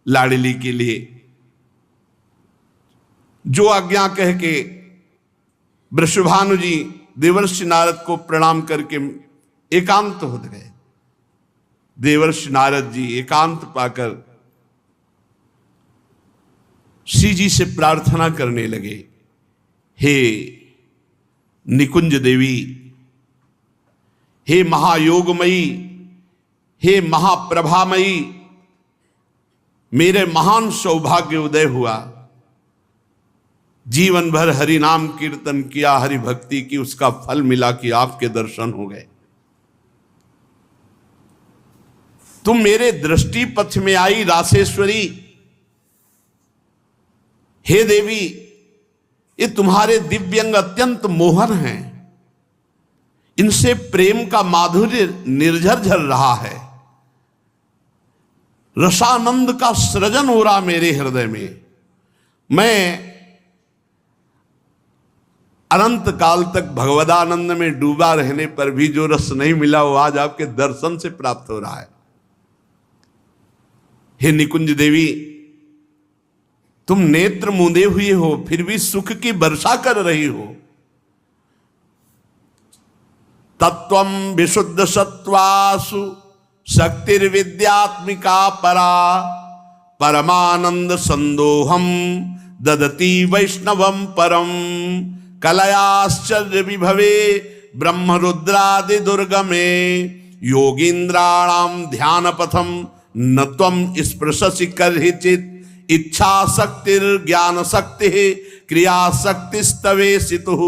लाडली के लिए, जो आज्ञा कह के वृषभानु जी देवर्षि नारद को प्रणाम करके एकांत हो गए। देवर्षि नारद जी एकांत पाकर श्री जी से प्रार्थना करने लगे, हे निकुंज देवी, हे महायोगमयी, हे महाप्रभामयी, मेरे महान सौभाग्य उदय हुआ। जीवन भर हरि नाम कीर्तन किया, हरि भक्ति की, उसका फल मिला कि आपके दर्शन हो गए। तुम मेरे दृष्टि पथ में आई रासेश्वरी, हे देवी, ये तुम्हारे दिव्यंग अत्यंत मोहन हैं, इनसे प्रेम का माधुर्य निर्झर झर रहा है, रसानंद का सृजन हो रहा मेरे हृदय में। मैं अनंत काल तक भगवदानंद में डूबा रहने पर भी जो रस नहीं मिला वो आज आपके दर्शन से प्राप्त हो रहा है। हे निकुंज देवी, तुम नेत्र मूंदे हुए हो फिर भी सुख की वर्षा कर रही हो। तत्वम विशुद्ध सत्वासु शक्तिर्विद्यात्मिका परा, परमानंद संदोहम ददती वैष्णवम परम, कलयाश्चर्य विभवे ब्रह्म रुद्रादि दुर्गमे, योगींद्राणाम ध्यान पथम न त्वं स्पृशसि कर्हिचित्, इच्छा शक्तिर ज्ञान शक्ति क्रिया शक्तिस्तवेशितुः,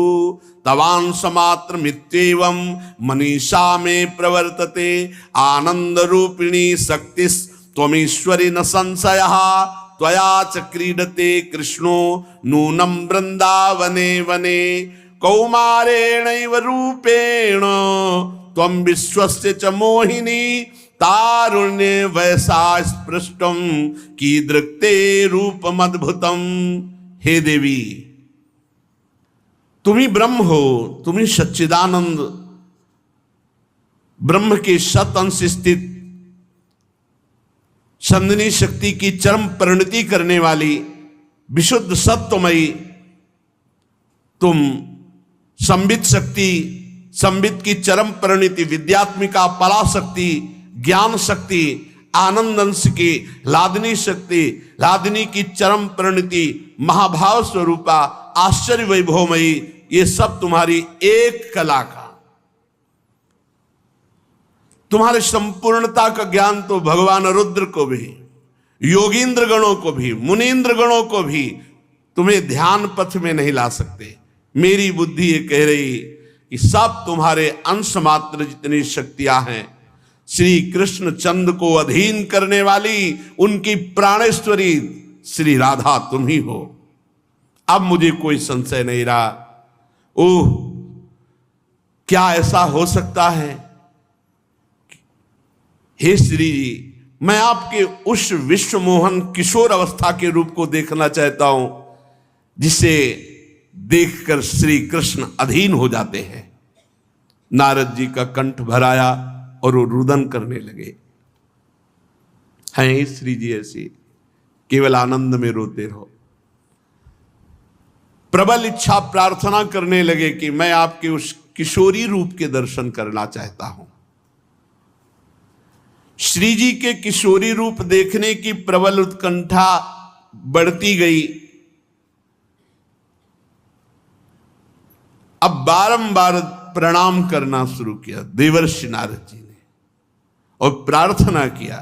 तवांश मात्र मित्येवं मनीषा में प्रवर्तते, आनंद रूपिणी शक्ति त्वमीश्वरी न संशयः, त्वया च क्रीडते कृष्णो नूनं वृंदावने वने, कौमारेणैव रूपेण त्वं विश्वस्य च मोहिनी, तारुण्य वैसा स्पृष्टम कीदृक्ते रूपमद्भुतम। हे देवी, तुम ही ब्रह्म हो, तुम ही सच्चिदानंद ब्रह्म के शत अंश स्थित संदिनी शक्ति की चरम परिणति करने वाली विशुद्ध सत्वमयी, तुम संबित शक्ति, संबित की चरम परिणति, विद्यात्मिका पराशक्ति, ज्ञान शक्ति, आनंद अंश की लादनी शक्ति, लादनी की चरम परिणति, महाभाव स्वरूपा, आश्चर्य वैभवमयी, ये सब तुम्हारी एक कला का, तुम्हारे संपूर्णता का ज्ञान तो भगवान रुद्र को भी, योगींद्र गणों को भी, मुनीन्द्र गणों को भी तुम्हें ध्यान पथ में नहीं ला सकते। मेरी बुद्धि ये कह रही कि सब तुम्हारे अंश मात्र जितनी शक्तियां हैं, श्री कृष्ण चंद्र को अधीन करने वाली उनकी प्राणेश्वरी श्री राधा तुम ही हो। अब मुझे कोई संशय नहीं रहा। ओह, क्या ऐसा हो सकता है? हे श्री जी, मैं आपके उस विश्व मोहन किशोर अवस्था के रूप को देखना चाहता हूं जिसे देखकर श्री कृष्ण अधीन हो जाते हैं। नारद जी का कंठ भराया और वो रुदन करने लगे। हैं श्री जी ऐसी, केवल आनंद में रोते रहो। प्रबल इच्छा प्रार्थना करने लगे कि मैं आपके उस किशोरी रूप के दर्शन करना चाहता हूं। श्री जी के किशोरी रूप देखने की प्रबल उत्कंठा बढ़ती गई। अब बारंबार प्रणाम करना शुरू किया देवर्षि नारद जी ने और प्रार्थना किया।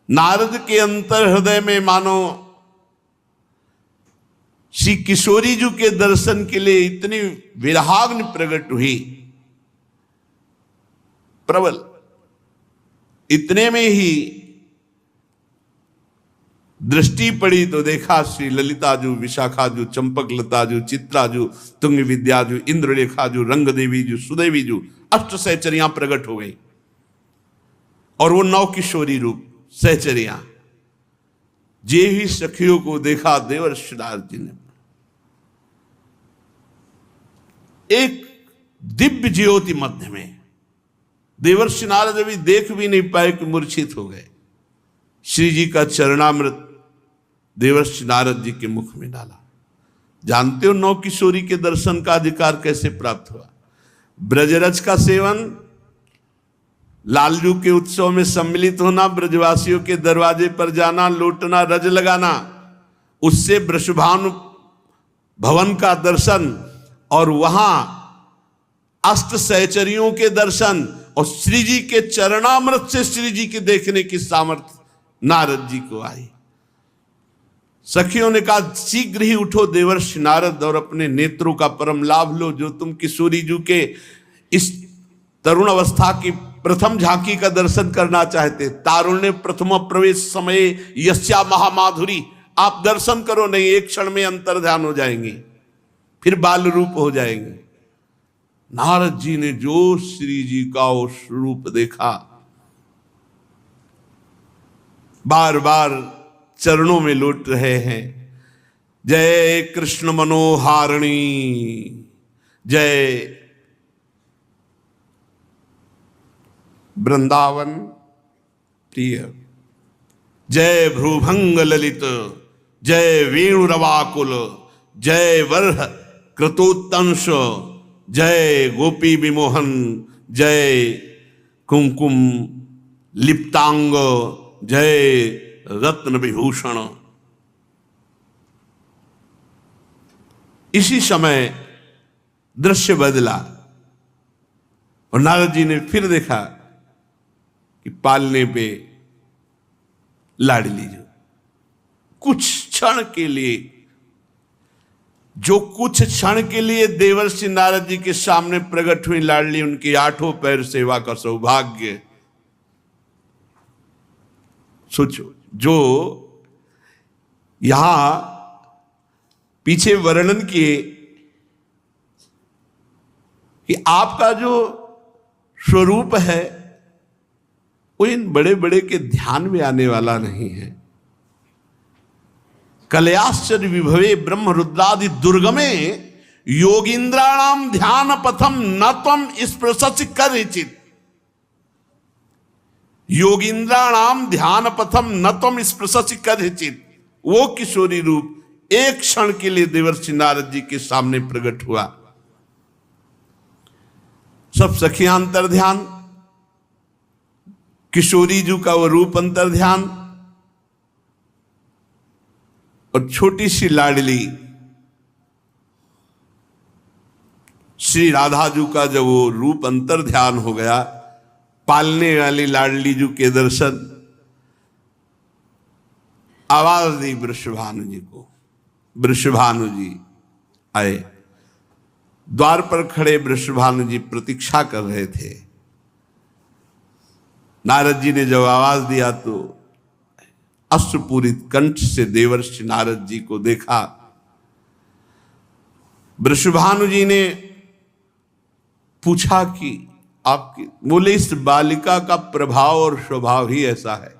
नारद के अंतर हृदय में मानो श्री किशोरी जी के दर्शन के लिए इतनी विरहाग्नि प्रकट हुई प्रबल। इतने में ही दृष्टि पड़ी तो देखा श्री ललिता जू, विशाखा जू, चंपक लता जू, चित्रा जू, तुंग विद्या जू, इंद्रलेखा जू, रंग देवी जू, सुदेवी जू, अष्ट सहचरियां प्रकट हो गई। और वो 9 किशोरी रूप सहचरियां, जे ही सखियों को देखा देवर्षि नारद जी ने एक दिव्य ज्योति मध्य में, देवर्षि नारद भी देख भी नहीं पाए कि मूर्छित हो गए। श्री जी का चरणामृत देवर्षि नारद जी के मुख में डाला। जानते हो 9 किशोरी के दर्शन का अधिकार कैसे प्राप्त हुआ? ब्रजरज का सेवन, लालजू के उत्सव में सम्मिलित होना, ब्रजवासियों के दरवाजे पर जाना, लौटना, रज लगाना, उससे वृषभानु भवन का दर्शन और वहां अष्ट सहचरियों के दर्शन और श्री जी के चरणामृत से श्री जी के देखने की सामर्थ्य नारद जी को आई। सखियों ने कहा शीघ्र ही उठो देवर्षि नारद और अपने नेत्रों का परम लाभ लो, जो तुम किशोरी जी के इस तरुण अवस्था की प्रथम झांकी का दर्शन करना चाहते। तारुण्य प्रथम प्रवेश समय यस्या महामाधुरी, आप दर्शन करो, नहीं एक क्षण में अंतर ध्यान हो जाएंगे, फिर बाल रूप हो जाएंगे। नारद जी ने जो श्री जी का उस रूप देखा, बार बार चरणों में लौट रहे हैं। जय कृष्ण मनोहारिणी, जय वृंदावन प्रिय, जय भ्रूभंग ललित, जय वेणुरवाकुल, जय वर्ह कृतोत्तंश, जय गोपी विमोहन, जय कुमकुम लिप्तांग, जय रत्न विभूषण। इसी समय दृश्य बदला और नारद जी ने फिर देखा कि पालने पे लाडली जो कुछ क्षण के लिए, जो कुछ क्षण के लिए देवर्षि नारद जी के सामने प्रकट हुई लाडली, उनकी आठों पैर सेवा का सौभाग्य। सोचो, जो यहां पीछे वर्णन किए कि आपका जो स्वरूप है वो इन बड़े बड़े के ध्यान में आने वाला नहीं है। कलयाश्चर्य विभवे ब्रह्म रुद्रादि दुर्गमे योगींद्राणाम ध्यान पथम न तम स्पृशसि कदाचित्। योगींद्राणाम ध्यान पथम न तम स्पृशसि कदाचित्। वो किशोरी रूप एक क्षण के लिए देवर्षि नारद जी के सामने प्रकट हुआ। सब सखियां अंतर ध्यान, किशोरी जी का वो रूप अंतर ध्यान, और छोटी सी लाडली श्री राधा जी का जब वो रूप अंतर ध्यान हो गया, पालने वाली लाडली जी के दर्शन, आवाज दी वृषभानु जी को। वृषभानु जी आए, द्वार पर खड़े वृषभानु जी प्रतीक्षा कर रहे थे। नारद जी ने जब आवाज दिया तो अश्रुपूरित कंठ से देवर्षि नारद जी को देखा। वृषभानु जी ने पूछा कि आपकी, बोले इस बालिका का प्रभाव और स्वभाव ही ऐसा है,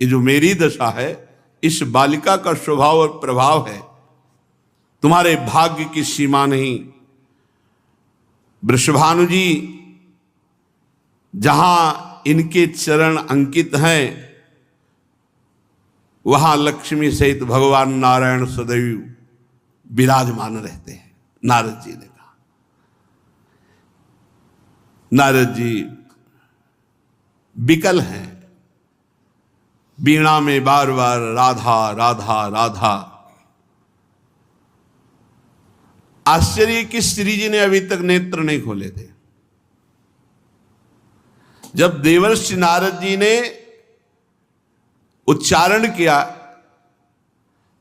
ये जो मेरी दशा है इस बालिका का स्वभाव और प्रभाव है, तुम्हारे भाग्य की सीमा नहीं। वृषभानु जी जहां इनके चरण अंकित हैं वहां लक्ष्मी सहित भगवान नारायण सदैव विराजमान रहते हैं। नारद जी ने कहा, नारद जी विकल हैं, वीणा में बार बार राधा राधा राधा। आश्चर्य कि श्री जी ने अभी तक नेत्र नहीं खोले थे। जब देवर्षि नारद जी ने उच्चारण किया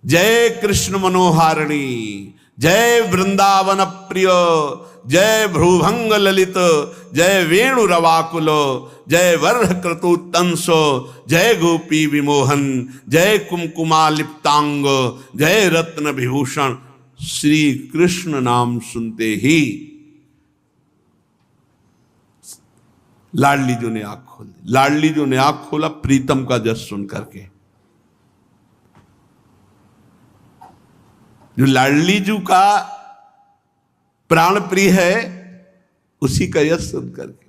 जय कृष्ण मनोहारिणी, जय वृंदावन प्रिय, जय भ्रूभंग ललित, जय वेणु रवाकुल, जय वर्ह क्रतुतंसो, जय गोपी विमोहन, जय कुमकुमा लिप्तांग, जय रत्न विभूषण, श्री कृष्ण नाम सुनते ही लाडली जो ने आंख खोली। लाडली जो ने आंख खोला प्रीतम का जस सुन करके। जो लाडली जी का प्राण प्रिय है उसी का यश सुन करके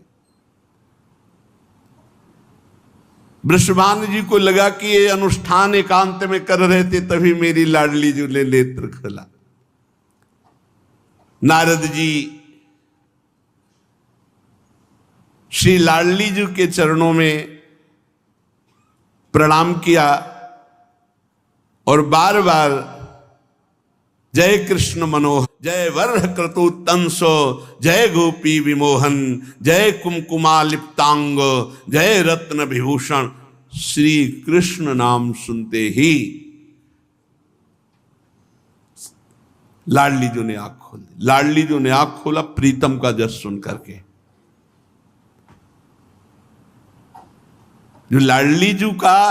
वृषभानु जी को लगा कि ये अनुष्ठान एकांत में कर रहे थे, तभी मेरी लाडली जी ने नेत्र खोला। नारद जी श्री लाडली जी के चरणों में प्रणाम किया और बार बार जय कृष्ण मनोहर, जय वर्ह क्रतुतंसो, जय गोपी विमोहन, जय कुमकुमा लिप्तांग, जय रत्न विभूषण, श्री कृष्ण नाम सुनते ही लाडली जी ने आंख खोल दी। लाडली जी ने आंख खोला प्रीतम का जस सुन करके। जो लाडली जी का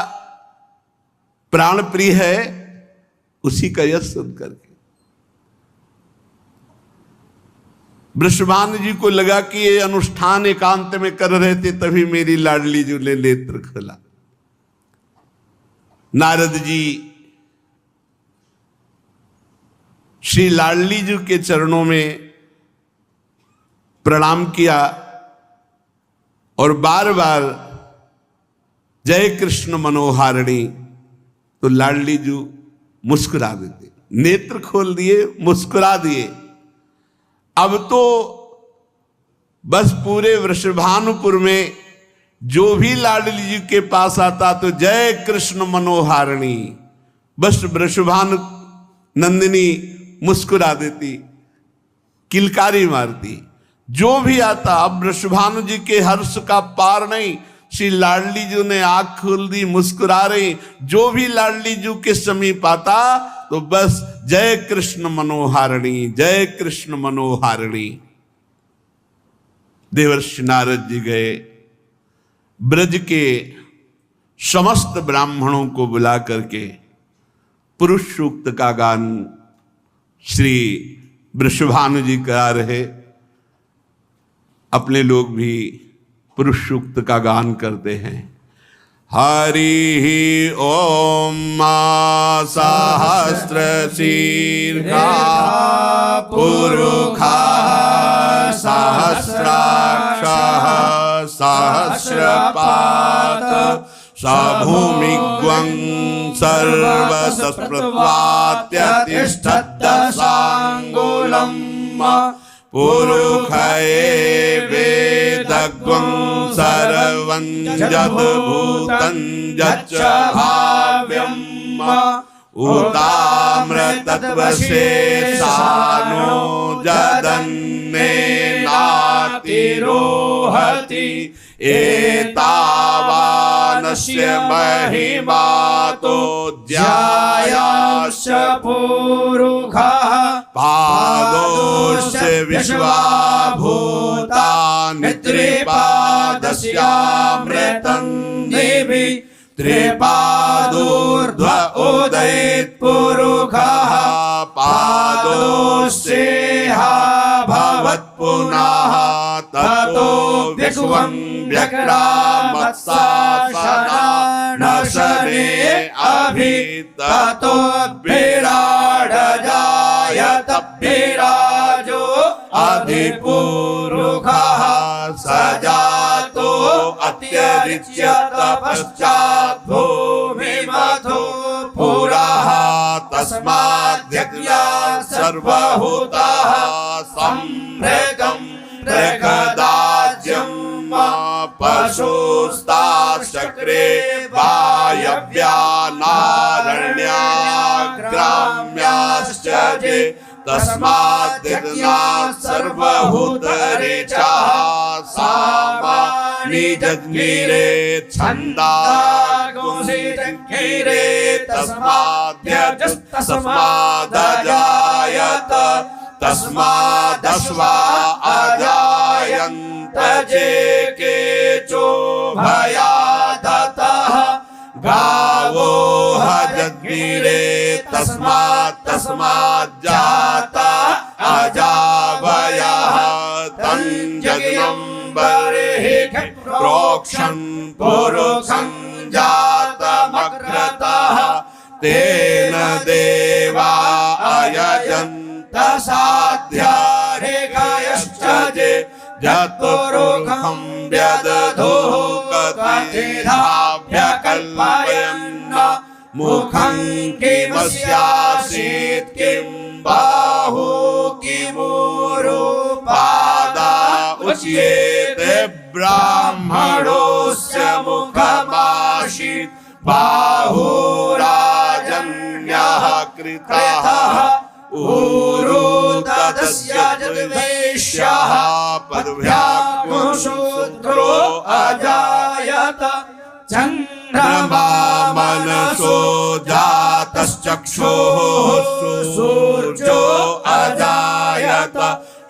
प्राण प्रिय है उसी का यश सुन करके वृषभानु जी को लगा कि ये अनुष्ठान एकांत में कर रहे थे, तभी मेरी लाडली जी ने नेत्र खोला। नारद जी श्री लाडली जी के चरणों में प्रणाम किया और बार बार जय कृष्ण मनोहारिणी। तो लाडली जी मुस्कुरा देते, नेत्र खोल दिए, मुस्कुरा दिए। अब तो बस पूरे वृषभानुपुर में जो भी लाडली जी के पास आता तो जय कृष्ण मनोहारिणी। बस वृषभानु नंदिनी मुस्कुरा देती, किलकारी मारती। जो भी आता, अब वृषभानु जी के हर्ष का पार नहीं। श्री लाडली जी ने आंख खोल दी, मुस्कुरा रही। जो भी लाडली जी के समीप आता तो बस जय कृष्ण मनोहारिणी, जय कृष्ण मनोहारिणी। देवर्षि नारद जी गए, ब्रज के समस्त ब्राह्मणों को बुला करके पुरुष सूक्त का गान श्री वृषभानु जी करा रहे। अपने लोग भी पुरुष सूक्त का गान करते हैं। हरि ओम सहस्र शीर्षा पुरुषा सहस्राक्षः सहस्रपात सभूमिग्वं सर्वसस्पृत्वात्यतिष्ठद्दशाङ्गुलं पुरुषये वेदग्वं सर्वं यद्भूतं यच्च भाव्यं उताम्रतत्त्वशेषानो यदन्नेनातिरोहति एतावानस्य महिमातो ज्यायास्य पुरुषः पादोस्य विश्वाभूतानि त्रिपादस्यामृतं देवी त्रिपादोर्ध्व उदयेत् पुरुषः पादोस्येहा भवत् पुनः ततो विश्वं व्यक्रामत्सासनानशने अभि ततो विराड जायत विराजो अधिपुरुषः सजातो अत्यरिच्य तपश्चात् भूमिमथो पुरः तस्माद्यज्ञा सर्वभूताः सम्भृगं प्रगदाज्यं पशुस्ताश्चक्रे वायव्या नारण्याग्राम्याश्च जे तस्माद्यज्ञा सर्वभूतरेचः सामानि जज्ञिरे छन्दागुंसि जज्ञिरे तस्मादजायत तस्मादश्वा अजायन्त जे केचो भयादतः गावो जज्ञिरे तस्माज्जाता अजावयः तञ्जज्ञं बर्हिः प्रोक्षन् पुरुषं जातमग्रतः तेन देवा अयजन्त साध्यारेगायश्च जे जतुरुखं व्यदधुः कथिधाभ्यकल्पयन् मुखं किमस्यासीत् किं बाहु किमूरु पादा उच्येते ब्राह्मणोऽस्य मुखमासीत् बाहुराजन्यः कृतः ऊरो तदस्य जद्वेश्यः पदव्याकुशूद्रो अजायत चन्द्रमा मनसो जातश्च चक्षुः सूर्यो अजायत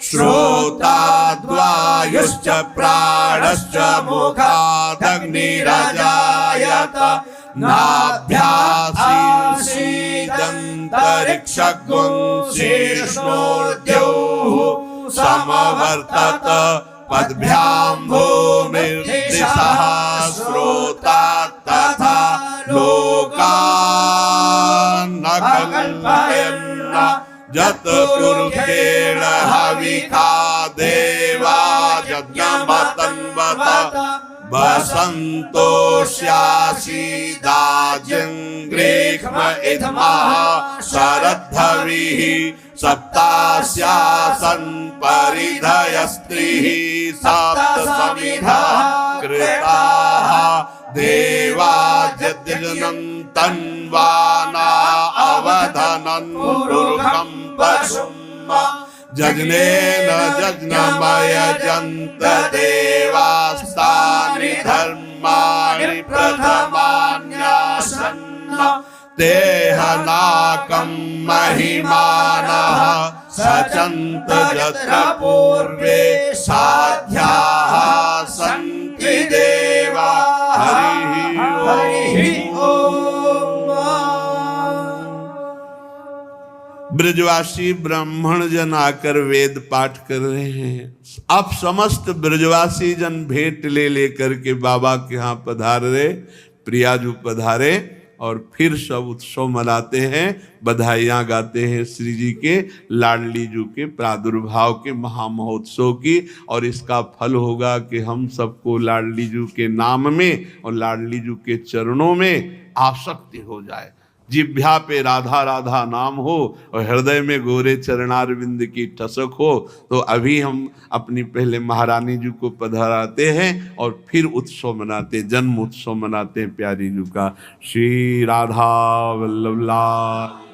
श्रोताद्वायुश्च प्राणश्च मुखादग्निरजायत नाभ्यासीदन्तरिक्षगुं शीर्ष्णोर्द्यौः समवर्तत पद्भ्यां भूमिर्दिशः श्रोता तथा लोकान् न कल्पयन्न जत पुरुषेण हविखा देवा यज्ञमतन्वत वसन्तोष्यासीदाजिङ्ग्रीक्ष्म इद्मः शरद्धविः सप्तास्यासन् परिधयस्त्रिः सप्तसमिधः कृताः देवा यज्ञनं तन्वाना अवधनं पुरुषं पशुम् जज्नेन जज्ञमयजन्त देवास्तानि धर्माणि प्रथमान्यासन्न तेहनाकं महिमानः सचन्त यत्र पूर्वे साध्याः सन्ति देवा हरिः ओम। ब्रजवासी ब्राह्मण जन आकर वेद पाठ कर रहे हैं। अब समस्त ब्रजवासी जन भेंट ले लेकर के बाबा के यहाँ पधारे, प्रियाजू पधारे और फिर सब उत्सव मनाते हैं, बधाइयाँ गाते हैं श्री जी के लाडली जू के प्रादुर्भाव के महामहोत्सव की। और इसका फल होगा कि हम सबको लाडली जू के नाम में और लाडली जू के चरणों में आसक्ति हो जाए। जिह्वा पे राधा राधा नाम हो और हृदय में गोरे चरणारविंद की ठसक हो। तो अभी हम अपनी पहले महारानी जी को पधराते हैं और फिर उत्सव मनाते, जन्म उत्सव मनाते हैं प्यारी जी का। श्री राधा वल्लभ लाल।